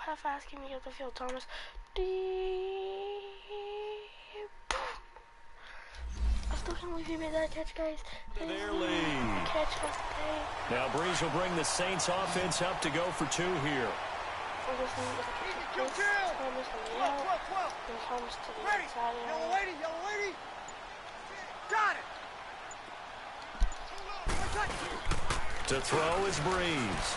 How fast can you get the field, Thomas? I still can't believe you made that catch, guys. Their lead. Catch of the day. Now Breeze will bring the Saints offense up to go for 2 here. Thomas to the outside. Yellow lady. Got it. To throw is Breeze.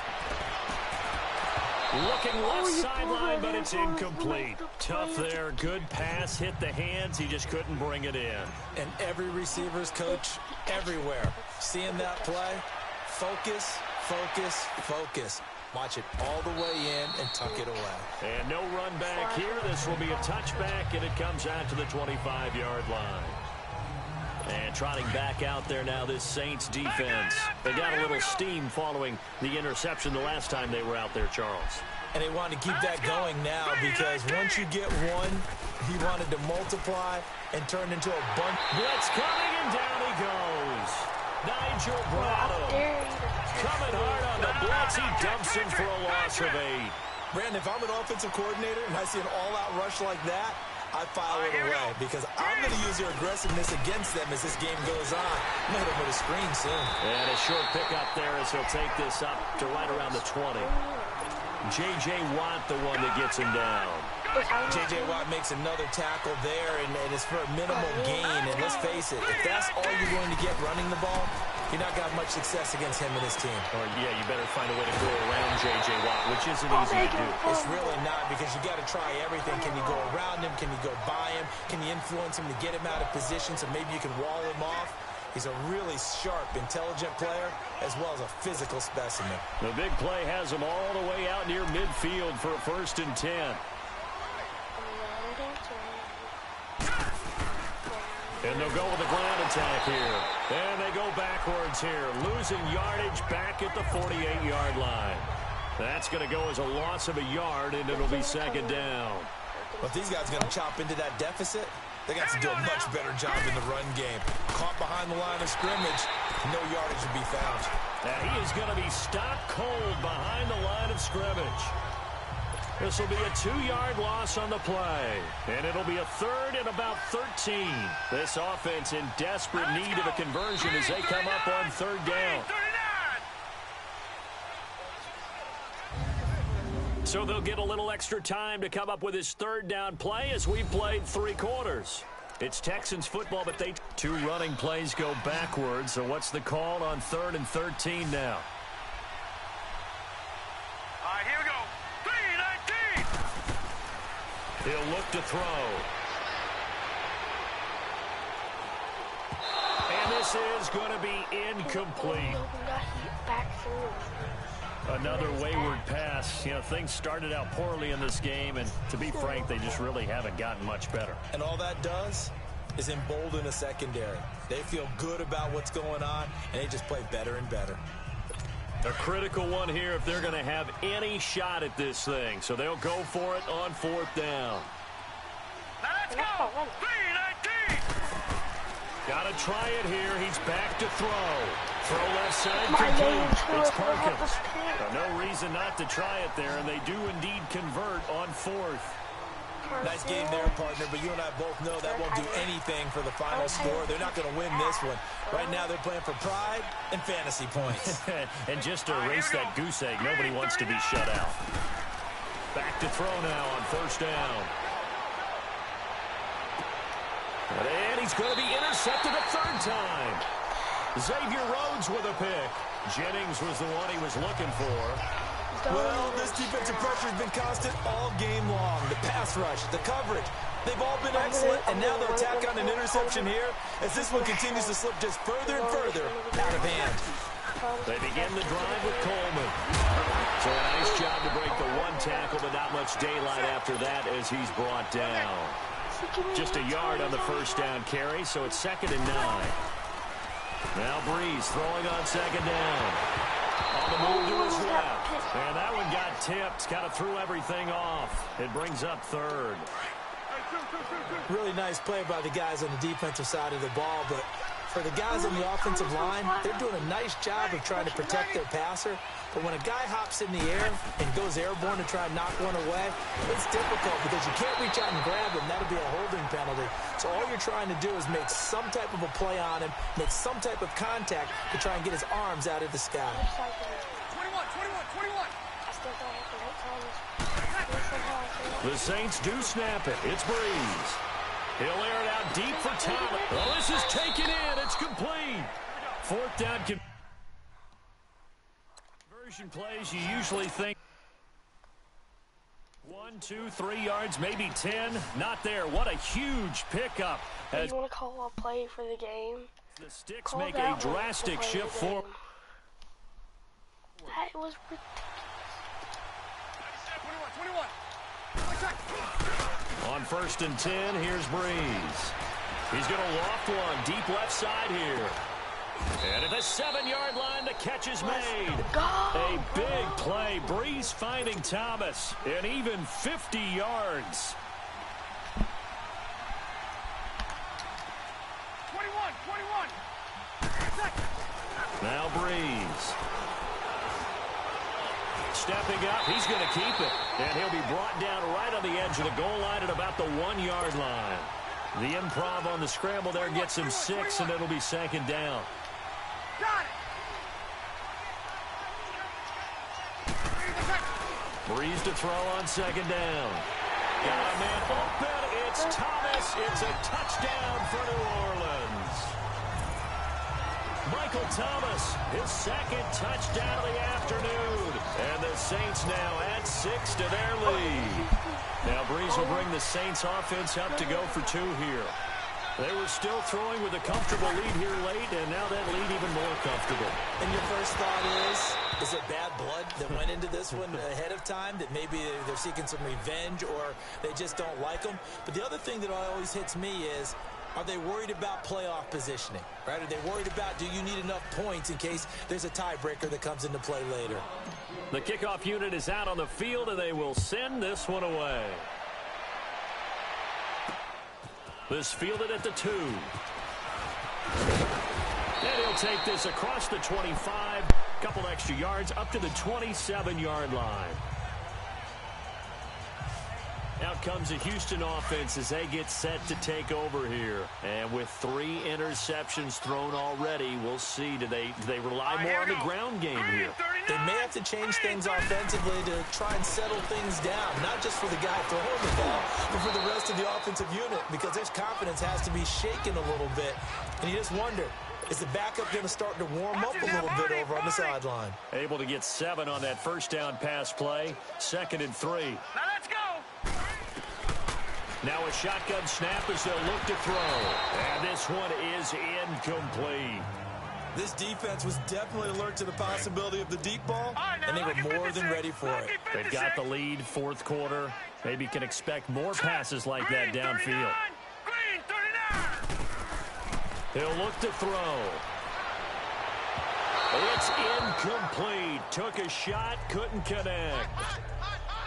Looking left sideline, but it's incomplete. Tough there. Good pass. Hit the hands. He just couldn't bring it in. And every receiver's coach everywhere. Seeing that play, focus, focus, focus. Watch it all the way in and tuck it away. And no run back here. This will be a touchback, and it comes out to the 25-yard line. And trotting back out there now, this Saints defense. They got a little steam following the interception the last time they were out there, Charles. And they want to keep that going now because once you get one, he wanted to multiply and turn into a bunch. Blitz coming, and down he goes. Nigel Brado coming hard on the blitz. He dumps him for a loss of 8. Brandon, if I'm an offensive coordinator and I see an all-out rush like that, I file it away because I'm going to use their aggressiveness against them as this game goes on. I'm going to hit him with a screen soon. And a short pickup there as he'll take this up to right around the 20. J.J. Watt, the one that gets him down. J.J. Watt makes another tackle there, and it's for a minimal gain. And let's face it, if that's all you're going to get running the ball, you're not going to have much success against him and his team. Or, yeah, you better find a way to go around J.J. Watt, which isn't easy to do. It's really not because you got to try everything. Can you go around him? Can you go by him? Can you influence him to get him out of position so maybe you can wall him off? He's a really sharp, intelligent player as well as a physical specimen. The big play has him all the way out near midfield for a 1st and 10. And they'll go with a ground attack here. And they go backwards here. Losing yardage back at the 48-yard line. That's going to go as a loss of a yard, and it'll be 2nd down. Well, if these guys are going to chop into that deficit, they got to do a much better job in the run game. Caught behind the line of scrimmage, no yardage to be found. Now he is going to be stopped cold behind the line of scrimmage. This will be a 2-yard loss on the play. And it'll be a 3rd and about 13. This offense in desperate need of a conversion as they come up on 3rd down. So they'll get a little extra time to come up with his 3rd down play as we've played 3 quarters. It's Texans football, but 2 running plays go backwards. So what's the call on 3rd and 13 now? All right, here we go. 3-19. He'll look to throw. And this is going to be incomplete. Another wayward pass. You know, things started out poorly in this game, and to be frank, they just really haven't gotten much better. And all that does is embolden a secondary. They feel good about what's going on, and they just play better and better. A critical one here if they're going to have any shot at this thing. So they'll go for it on 4th down. Let's go. 3-19. Got to try it here. He's back to throw. Throw left side complete. It's Perkins. No reason not to try it there, and they do indeed convert on 4th. Nice game there, partner, but you and I both know that won't do anything for the final score. They're not going to win this one. Right now they're playing for pride and fantasy points. And just to erase that goose egg, nobody wants to be shut out. Back to throw now on 1st down. And he's going to be intercepted a 3rd time. Xavier Rhodes with a pick. Jennings was the one he was looking for. Well, this defensive pressure has been constant all game long. The pass rush, the coverage, they've all been excellent, and now they'll tack on an interception here as this one continues to slip just further and further out of hand. They begin the drive with Coleman. So a nice job to break the one tackle, but not much daylight after that as he's brought down. Just a yard on the first down carry, so it's 2nd and 9. Now Breeze throwing on 2nd down. On the move to his left. And that one got tipped. Kind of threw everything off. It brings up 3rd. Really nice play by the guys on the defensive side of the ball, but for the guys on the offensive line, they're doing a nice job of trying to protect their passer. But when a guy hops in the air and goes airborne to try and knock one away, it's difficult because you can't reach out and grab him. That'll be a holding penalty. So all you're trying to do is make some type of a play on him, make some type of contact to try and get his arms out of the sky. 21. The Saints do snap it. It's Breeze. He'll air it out deep for Thomas. Oh, this is taken in. It's complete. 4th down. Conversion plays, you usually think 1, 2, 3 yards, maybe 10. Not there. What a huge pickup. As you want to call a play for the game? The Sticks make a drastic shift forward. That was ridiculous. 21. On 1st and 10, here's Breeze. He's going to loft one deep left side here. And at the 7-yard line, the catch is made. A big play. Breeze finding Thomas. And even 50 yards. 21. Now Breeze. Stepping up, he's going to keep it. And he'll be brought down right on the edge of the goal line at about the 1-yard line. The improv on the scramble there gets him 6, and it'll be 2nd down. Got it. Breeze to throw on 2nd down. Got a man open. It's Thomas. It's a touchdown for New Orleans. Michael Thomas, his 2nd touchdown of the afternoon. And the Saints now add 6 to their lead. Now Breeze will bring the Saints offense up to go for 2 here. They were still throwing with a comfortable lead here late, and now that lead even more comfortable. And your first thought is it bad blood that went into this one ahead of time, that maybe they're seeking some revenge or they just don't like them? But the other thing that always hits me is, are they worried about playoff positioning, right? Are they worried about, do you need enough points in case there's a tiebreaker that comes into play later? The kickoff unit is out on the field, and they will send this one away. This fielded at the 2. And he'll take this across the 25. Couple extra yards up to the 27-yard line. Out comes the Houston offense as they get set to take over here. And with 3 interceptions thrown already, we'll see. Do they rely more on the ground game here? They may have to change things offensively to try and settle things down, not just for the guy throwing the ball, but for the rest of the offensive unit, because their confidence has to be shaken a little bit. And you just wonder, is the backup going to start to warm up a little bit over on the sideline? Able to get 7 on that first down pass play. 2nd and 3. Now let's go. Now a shotgun snap as they'll look to throw. And this one is incomplete. This defense was definitely alert to the possibility of the deep ball, and they were more than ready for it. They've got the lead, 4th quarter. Maybe can expect more passes like that downfield. Green 39. He'll look to throw. It's incomplete. Took a shot, couldn't connect.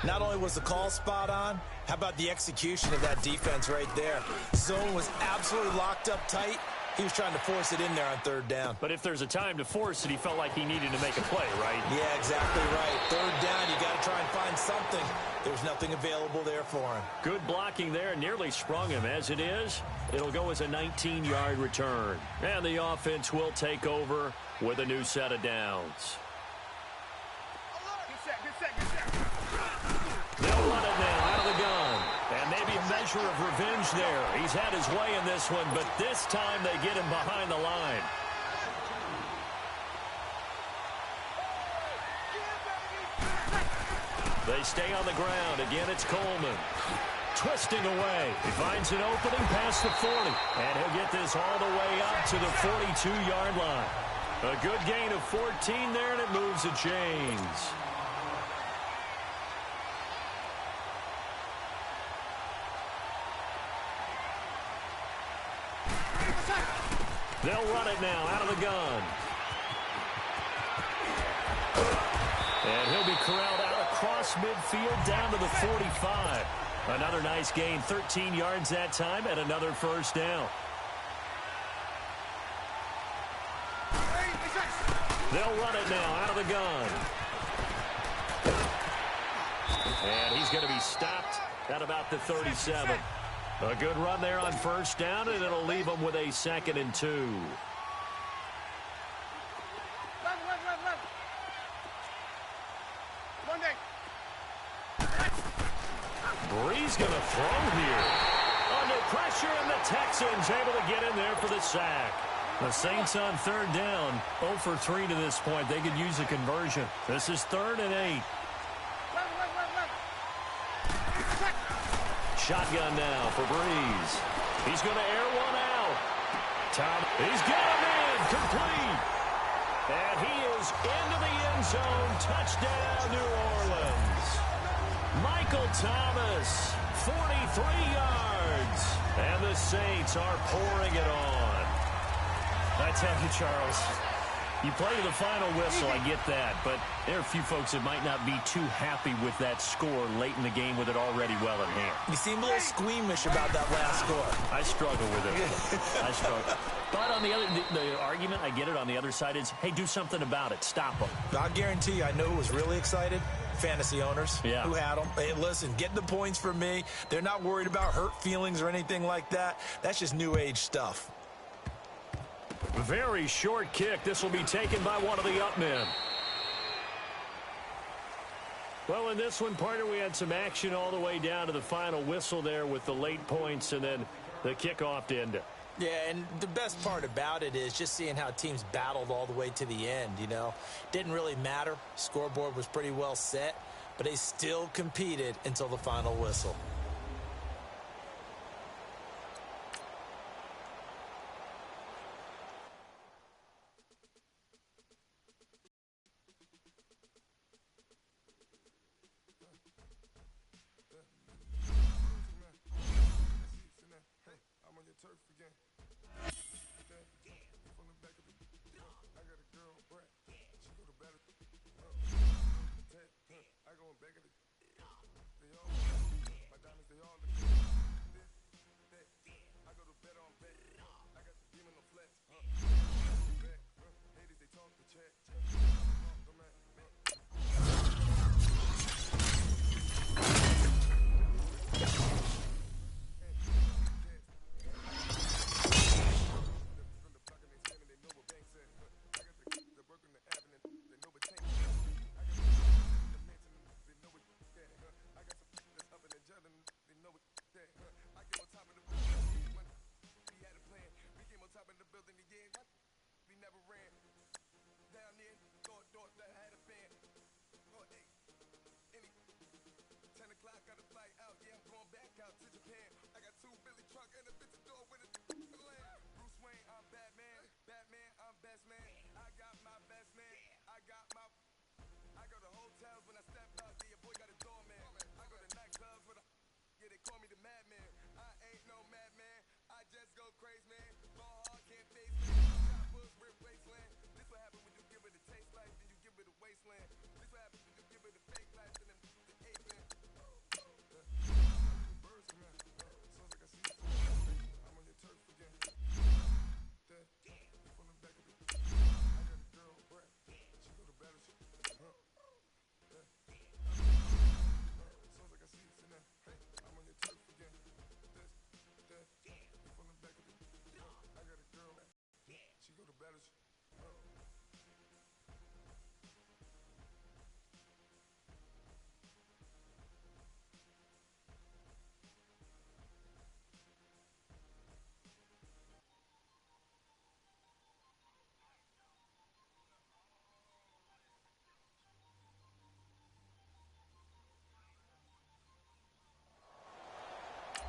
Not only was the call spot on, how about the execution of that defense right there? Zone was absolutely locked up tight. He was trying to force it in there on 3rd down. But if there's a time to force it, he felt like he needed to make a play, right? Yeah, exactly right. 3rd down, you got to try and find something. There's nothing available there for him. Good blocking there, nearly sprung him. As it is, it'll go as a 19-yard return. And the offense will take over with a new set of downs. They'll run it now out of the gun. And maybe a measure of revenge there. He's had his way in this one, but this time they get him behind the line. They stay on the ground. Again, it's Coleman. Twisting away. He finds an opening past the 40. And he'll get this all the way up to the 42-yard line. A good gain of 14 there, and it moves the chains. They'll run it now out of the gun. And he'll be corralled out across midfield down to the 45. Another nice gain, 13 yards that time, and another first down. They'll run it now out of the gun. And he's going to be stopped at about the 37. A good run there on first down, and it'll leave them with a 2nd and 2. Bree's going to throw here. Under pressure, and the Texans able to get in there for the sack. The Saints on 3rd down, 0 for 3 to this point. They could use a conversion. This is 3rd and 8. Shotgun now for Breeze. He's going to air one out. He's got him in, complete. And he is into the end zone. Touchdown, New Orleans. Michael Thomas, 43 yards. And the Saints are pouring it on. I tell you, Charles, you play to the final whistle, I get that, but there are a few folks that might not be too happy with that score late in the game with it already well in hand. You seem a little squeamish about that last score. I struggle with it. I struggle. But on the argument, I get it, on the other side is, hey, do something about it. Stop them. I guarantee you, I know who was really excited. Fantasy owners who had them. Hey, listen, get the points from me. They're not worried about hurt feelings or anything like that. That's just new age stuff. Very short kick. This will be taken by one of the up men. Well, in this one, partner, we had some action all the way down to the final whistle there with the late points and then the kickoff to end it. Yeah, and the best part about it is just seeing how teams battled all the way to the end, you know. Didn't really matter. Scoreboard was pretty well set, but they still competed until the final whistle.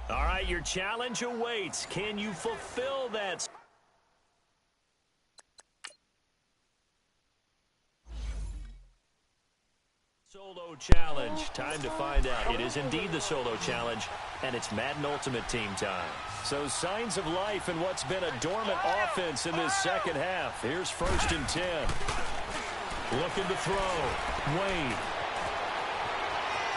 All right, your challenge awaits. Can you fulfill that? Solo challenge. Time to find out. It is indeed the solo challenge, and it's Madden Ultimate Team time. So signs of life in what's been a dormant offense in this second half. Here's 1st and 10. Looking to throw. Wade.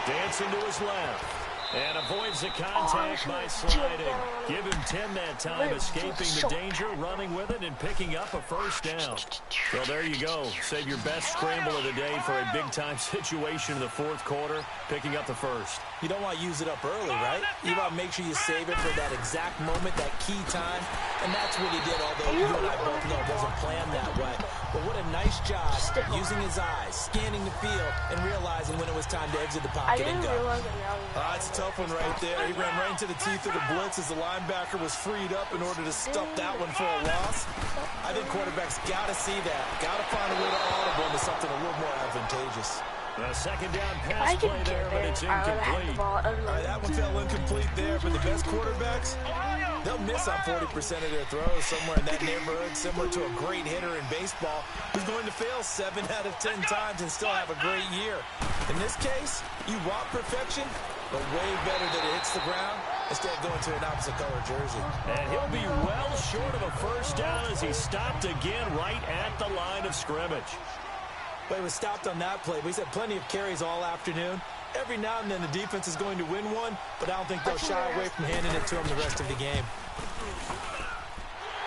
Dancing to his left. And avoids the contact by sliding. Give him 10 that time, escaping the danger, running with it, and picking up a 1st down. Well, there you go. Save your best scramble of the day for a big-time situation in the 4th quarter, picking up the 1st. You don't want to use it up early, right? You want to make sure you save it for that exact moment, that key time. And that's what he did, although you and I both know it wasn't planned that way. But what a nice job using his eyes, scanning the field, and realizing when it was time to exit the pocket and go. It's a tough one right there. He ran right into the teeth of the blitz as the linebacker was freed up in order to stuff that one for a loss. I think quarterbacks got to see that. Got to find a way to audible into something a little more advantageous. A 2nd down pass play there, but it's incomplete. That one fell incomplete there, but the best quarterbacks, they'll miss on 40% of their throws somewhere in that neighborhood, similar to a great hitter in baseball who's going to fail 7 out of 10 times and still have a great year. In this case, you want perfection, but way better that it hits the ground instead of going to an opposite color jersey. And he'll be well short of a 1st down as he stopped again right at the line of scrimmage. But he was stopped on that play. He's had plenty of carries all afternoon. Every now and then the defense is going to win one, but I don't think they'll shy away from handing it to him the rest of the game.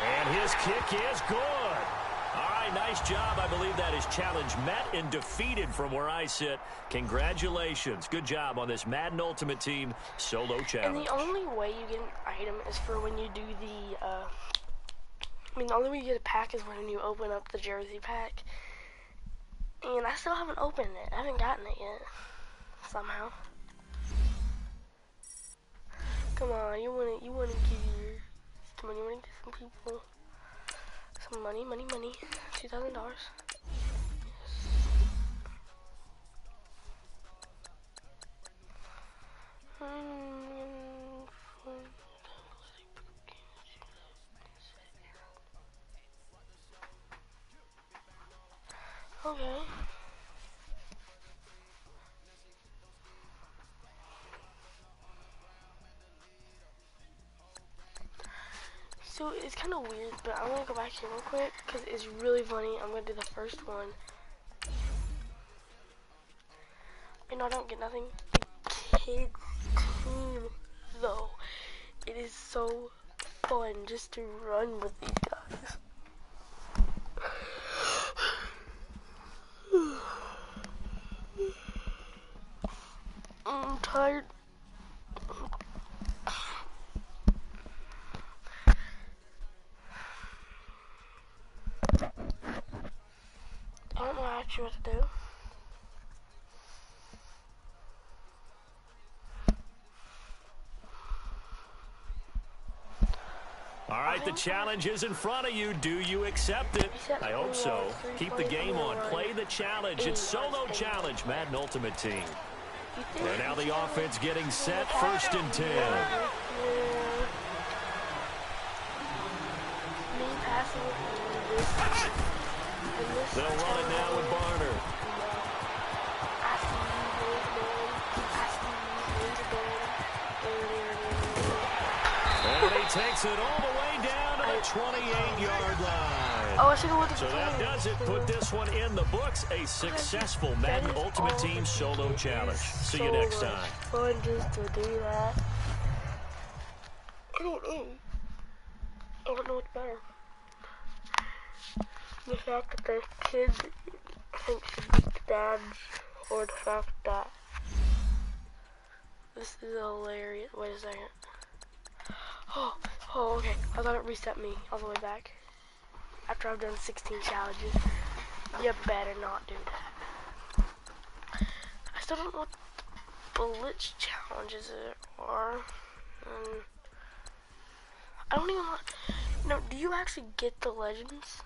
And his kick is good. All right, nice job. I believe that is challenge met and defeated from where I sit. Congratulations. Good job on this Madden Ultimate Team solo challenge. And the only way you get an item is for when you do the, the only way you get a pack is when you open up the jersey pack. And I still haven't opened it. I haven't gotten it yet. Somehow. Come on, you wanna give your come on, you wanna give some people some money. $2,000. Okay. So it's kind of weird, but I'm gonna go back here real quick because it's really funny. I'm gonna do the first one. You know, I don't get nothing. The kids team, though, it is so fun just to run with these guys. I'm tired. I don't know actually what to do. All right, the challenge is in front of you. Do you accept it? I hope so. Keep the game on. Play the challenge. It's solo challenge, Madden Ultimate Team. And now the offense getting set. 1st and 10. They'll run it now with Barner. And he takes it all the way down to the 28-yard line. Oh, I should have looked at So that does it. Put this one in the books. A successful Madden Ultimate Team solo challenge. See you next time. Fun just to do that. I don't know. I don't know what's better. The fact that the kids think should beat the dads, or the fact that this is hilarious. Wait a second. Oh, okay. I thought it reset me all the way back. After I've done 16 challenges. You better not do that. I still don't know what the blitz challenges are. I don't even want... No, do you actually get the legends?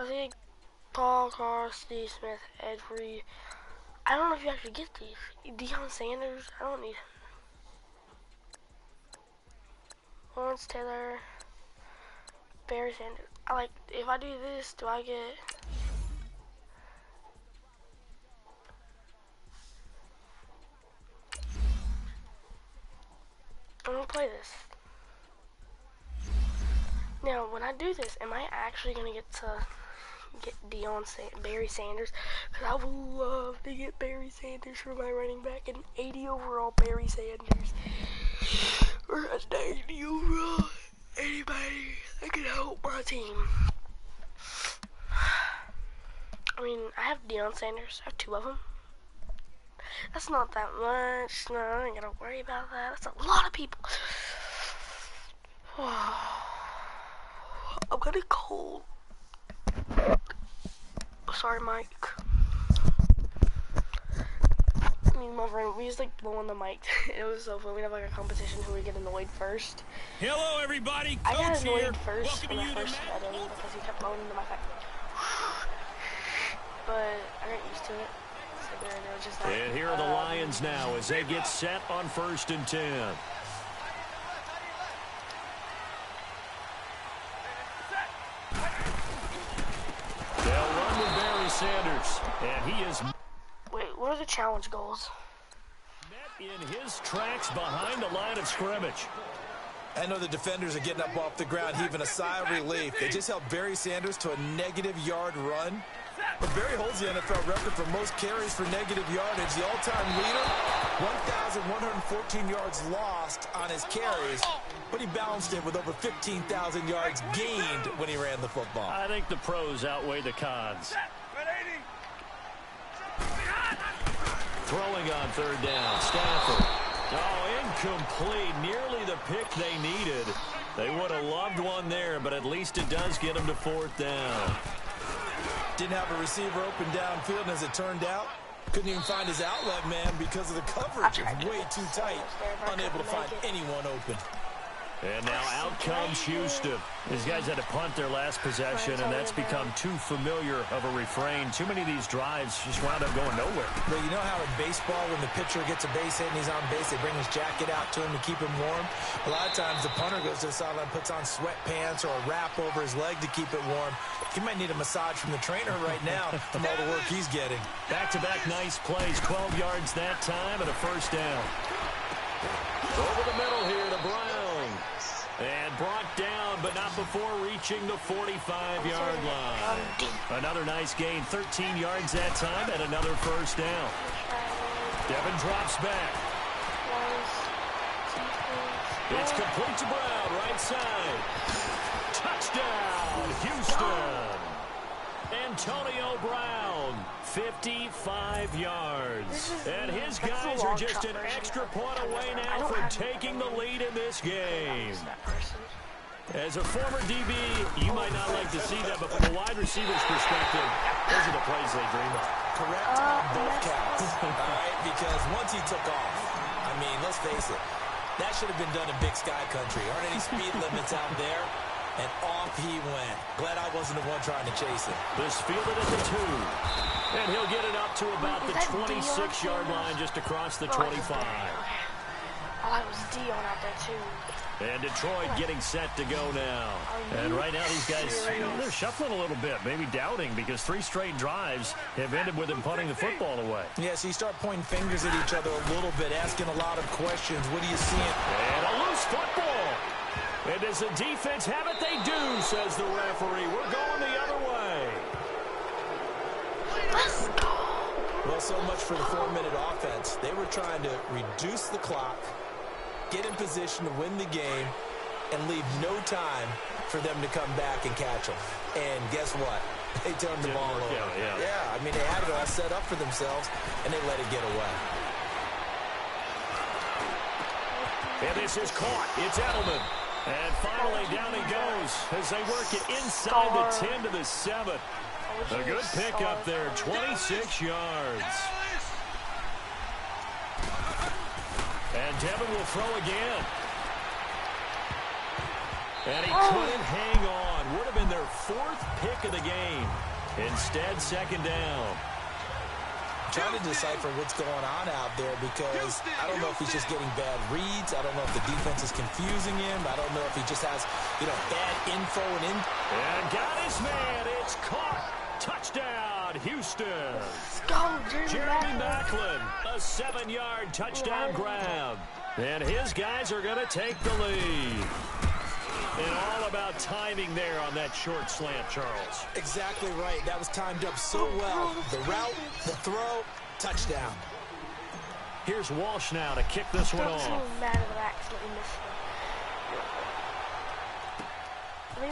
I think Paul, Carr, Steve Smith, Ed Reed. I don't know if you actually get these. Deion Sanders, I don't need him. Lawrence Taylor, Barry Sanders. I like, if I do this, do I get... I'm gonna play this. Now, when I do this, am I actually gonna get Barry Sanders? Because I would love to get Barry Sanders for my running back, an 80 overall Barry Sanders. Or a 90 overall. Anybody that can help my team. I mean, I have Deion Sanders. I have 2 of them. That's not that much. No, I ain't gonna worry about that. That's a lot of people. I'm getting cold. Sorry, Mike. Me and my friend, we just like blowing the mic. It was so fun. We'd have like a competition who would get annoyed first. Hello, everybody. I got Coach annoyed here. first when Welcoming I you to first met Madden. him because he kept blowing into my mic. But I got used to it. So it was just like, And here are the Lions now as they get set on 1st and 10. They'll run with Barry Sanders, and he is Wait, what are the challenge goals? met in his tracks behind the line of scrimmage. I know the defenders are getting up off the ground, heaving a sigh of relief. They just helped Barry Sanders to a -yard run. But Barry holds the NFL record for most carries for negative yardage. The all-time leader, 1,114 yards lost on his carries. But he balanced it with over 15,000 yards gained when he ran the football. I think the pros outweigh the cons. Throwing on 3rd down, Stafford. Oh, incomplete. Nearly the pick they needed. They would have loved one there, but at least it does get them to 4th down. Didn't have a receiver open downfield, and as it turned out, couldn't even find his outlet man because of the coverage. It's way too tight. Unable to find anyone open. And now out comes Houston. These guys had to punt their last possession, and that's become too familiar of a refrain. Too many of these drives just wound up going nowhere. But you know how in baseball, when the pitcher gets a base hit and he's on base, they bring his jacket out to him to keep him warm? A lot of times the punter goes to the sideline, puts on sweatpants or a wrap over his leg to keep it warm. He might need a massage from the trainer right now from all the work he's getting. Back-to-back nice plays, 12 yards that time and a 1st down. Over the middle here to Brown. And brought down, but not before reaching the 45-yard line. Another nice gain, 13 yards that time, and another 1st down. Devin drops back. It's complete to Brown, right side. Touchdown, Houston. Antonio Brown, 55 yards. And his guys are just an extra point away now from taking the lead in this game. As a former DB, you might not like to see that, but from a wide receiver's perspective, those are the plays they dream of. Correct on both counts, all right? Because once he took off, I mean, let's face it, that should have been done in Big Sky Country. Aren't any speed limits out there? And off he went. Glad I wasn't the one trying to chase him. This fielded at the 2. And he'll get it up to about the 26-yard line just across the 25. I thought it was Dion out there, too. And Detroit getting set to go now. And right now these guys, they're shuffling a little bit, maybe doubting, because 3 straight drives have ended with them punting the football away. Yeah, so you start pointing fingers at each other a little bit, asking a lot of questions. What are you seeing? And a loose football. And does the defense have it? They do, says the referee. We're going the other way. Let's go. Well, so much for the 4-minute offense. They were trying to reduce the clock, get in position to win the game, and leave no time for them to come back and catch them. And guess what? They turned the ball over. Yeah, I mean, they had it all set up for themselves, and they let it get away. And this is caught. It's Edelman. And finally, down he goes as they work it inside the 10 to the 7. A good pickup there, 26 yards. And Devin will throw again. And he couldn't hang on. Would have been their 4th pick of the game. Instead, 2nd down. trying to decipher what's going on out there because I don't know if he's just getting bad reads. I don't know if the defense is confusing him. I don't know if he just has, bad info and got his man. It's caught. Touchdown, Houston. Let's go, Jeremy Maclin, a 7-yard touchdown grab. And his guys are going to take the lead. And all about timing there on that short slant, Charles. Exactly right. That was timed up so well. The route, the throw, touchdown. Here's Walsh now to kick this one off.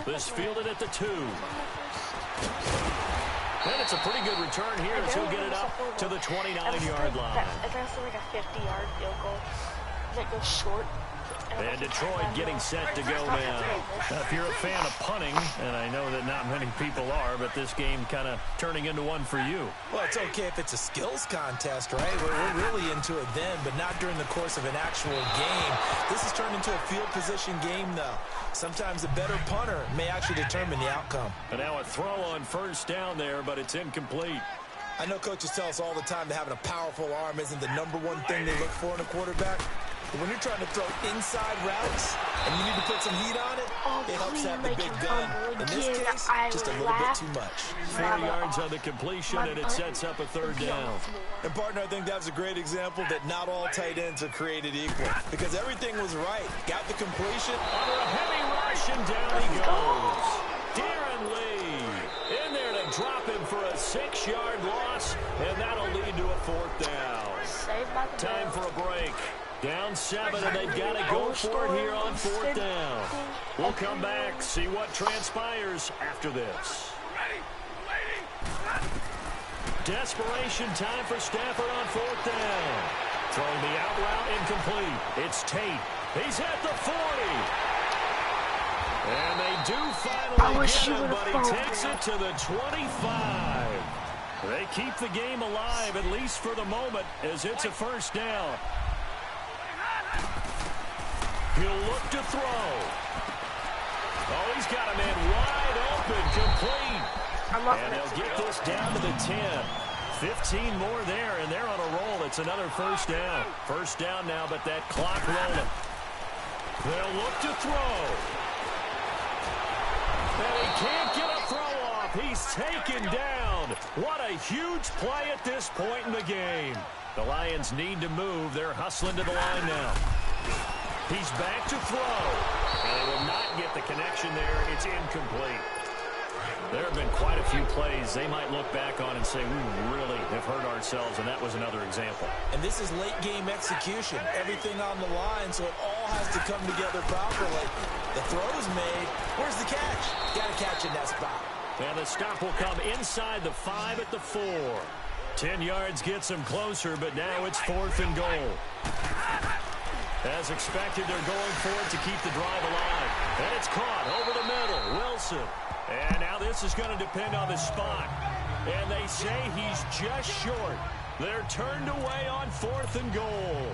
This fielded at the 2. And it's a pretty good return here as he'll get it up to the 29-yard line. I think it's like a 50-yard field goal that goes short. And Detroit getting set to go now. If you're a fan of punting, and I know that not many people are, but this game kind of turning into one for you. Well, it's okay if it's a skills contest, right? We're really into it then, but not during the course of an actual game. This has turned into a field position game, though. Sometimes a better punter may actually determine the outcome. And now a throw on first down there, but it's incomplete. I know coaches tell us all the time that having a powerful arm isn't the #1 thing they look for in a quarterback. But when you're trying to throw inside routes and you need to put some heat on it, it helps to have the big gun. In this case, just a little bit too much. 4 yards on the completion, and it sets up a third down. And, partner, I think that's a great example that not all tight ends are created equal because everything was right. Got the completion. Under a heavy rush, and down he goes. Darren Lee in there to drop him for a 6-yard loss, and that'll lead to a fourth down. Time for a break. Down 7, and they've got to go for it here on fourth down. We'll come back, see what transpires after this. Desperation time for Stafford on fourth down. Throwing the out route incomplete. It's Tate. He's at the 40. And they do finally get him, but he takes it to the 25. They keep the game alive, at least for the moment, as it's a first down. He'll look to throw. Oh, he's got a man wide open, complete. And they'll get this down to the 10. 15 more there, and they're on a roll. It's another first down. First down now, but that clock rolling. They'll look to throw. And he can't get a throw off. He's taken down. What a huge play at this point in the game. The Lions need to move. They're hustling to the line now. He's back to throw. And they will not get the connection there. It's incomplete. There have been quite a few plays they might look back on and say, we really have hurt ourselves, and that was another example. And this is late-game execution. Everything on the line, so it all has to come together properly. The throw's made. Where's the catch? Got to catch in that spot. And the stop will come inside the 5 at the 4. 10 yards gets them closer, but now it's 4th and goal. As expected, they're going for it to keep the drive alive. And it's caught over the middle. Wilson. And now this is going to depend on the spot. And they say he's just short. They're turned away on 4th and goal.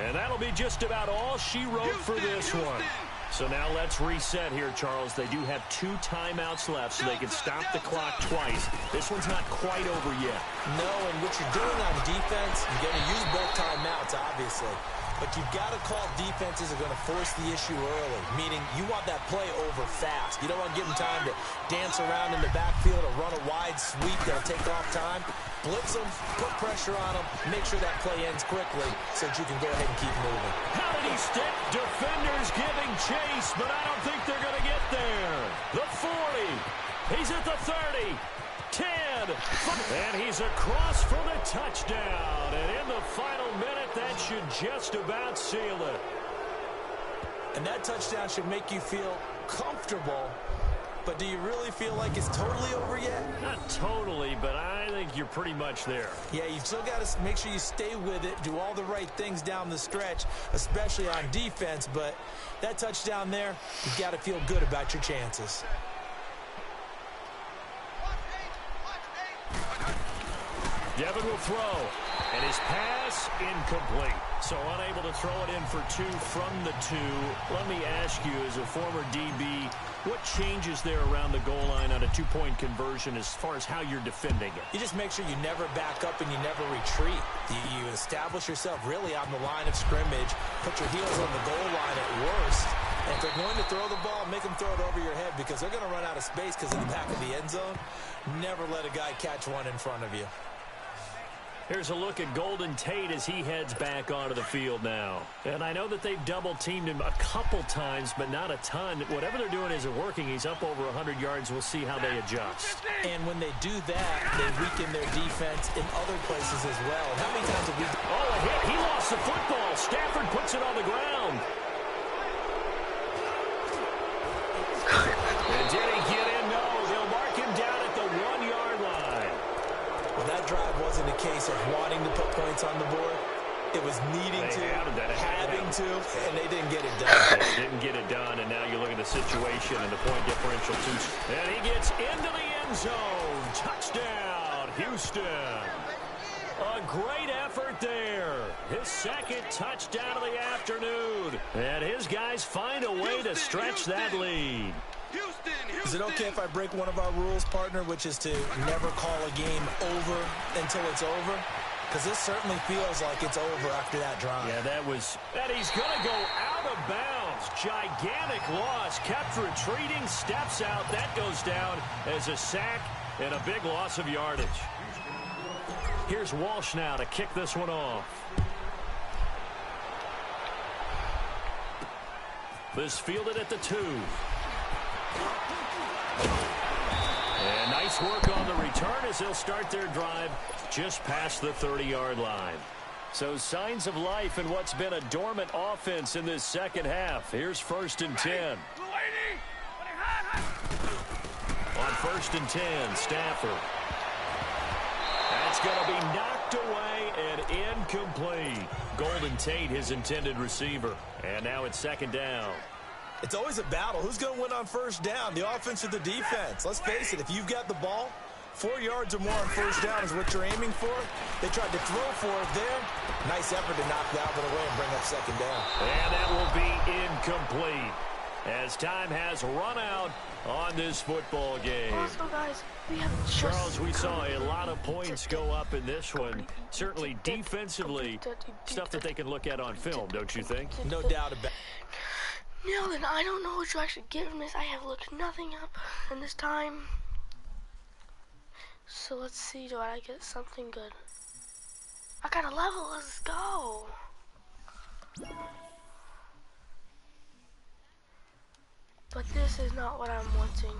And that'll be just about all she wrote for this one. So now let's reset here, Charles. They do have 2 timeouts left, so they can stop the clock twice. This one's not quite over yet. No, and what you're doing on defense, you're going to use both timeouts, obviously. But you've got to call defenses are going to force the issue early, meaning you want that play over fast. You don't want to give them time to dance around in the backfield or run a wide sweep that'll take off time. Blitz them, put pressure on them, make sure that play ends quickly so that you can go ahead and keep moving. How did he stick? Defenders giving chase, but I don't think they're going to get there. The 40. He's at the 30. 10. And he's across for the touchdown. And in the final minute, that should just about seal it. And that touchdown should make you feel comfortable. But do you really feel like it's totally over yet? Not totally, but I think you're pretty much there. Yeah, you've still got to make sure you stay with it, do all the right things down the stretch, especially on defense. But that touchdown there, you've got to feel good about your chances. Devin will throw, and his pass incomplete. So unable to throw it in for 2 from the 2. Let me ask you, as a former DB, what changes there around the goal line on a 2-point conversion as far as how you're defending it? You just make sure you never back up and you never retreat. You establish yourself really on the line of scrimmage, put your heels on the goal line at worst, and if they're going to throw the ball, make them throw it over your head because they're going to run out of space because of the back of the end zone. Never let a guy catch one in front of you. Here's a look at Golden Tate as he heads back onto the field now. And I know that they've double-teamed him a couple times, but not a ton. Whatever they're doing isn't working. He's up over 100 yards. We'll see how they adjust. And when they do that, they weaken their defense in other places as well. How many times have we... Oh, a hit. He lost the football. Stafford puts it on the ground. And did he get in? No. They'll mark him down at the 1-yard line. Well, that drive wasn't a case of wanting to put points on the board. It was needing to, having to, and they didn't get it done. They didn't get it done, and now you look at the situation and the point differential. And he gets into the end zone. Touchdown, Houston. A great effort there. His second touchdown of the afternoon. And his guys find a way to stretch that lead. Is it okay if I break one of our rules, partner, which is to never call a game over until it's over? Because this certainly feels like it's over after that drive. Yeah, that he's going to go out of bounds. Gigantic loss. Kept retreating, steps out. That goes down as a sack and a big loss of yardage. Here's Walsh now to kick this one off. This fielded at the 2. And nice work on the return as they'll start their drive just past the 30-yard line. So signs of life in what's been a dormant offense in this second half. Here's 1st and 10. On 1st and 10, Stafford. That's going to be knocked away and incomplete. Golden Tate, his intended receiver. And now it's 2nd down. It's always a battle. Who's going to win on 1st down, the offense or the defense? Let's face it, if you've got the ball, 4 yards or more on 1st down is what you're aiming for. They tried to throw for it there. Nice effort to knock Dalvin away and bring up 2nd down. And that will be incomplete as time has run out on this football game. Also, guys, Charles, we saw a lot of points go up in this one. Certainly defensively, stuff that they can look at on film, don't you think? No doubt about it. Now then, I don't know what to actually get from this. I have looked nothing up in this time. So let's see, do I get something good? I got a level, let's go. But this is not what I'm wanting.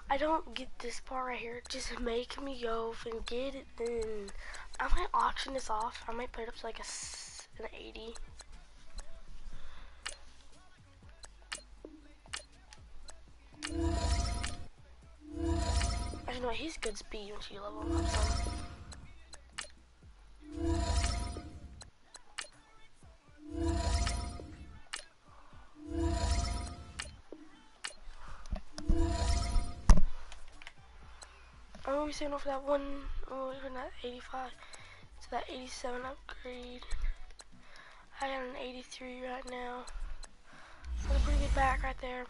I don't get this part right here. Just make me go and get it then. I might auction this off. I might put it up to like an 80. Actually, no, he's good speed once you level him up some. I'm gonna be saving off that one, for that 85 to that 87 upgrade. I got an 83 right now. That's a pretty good back right there.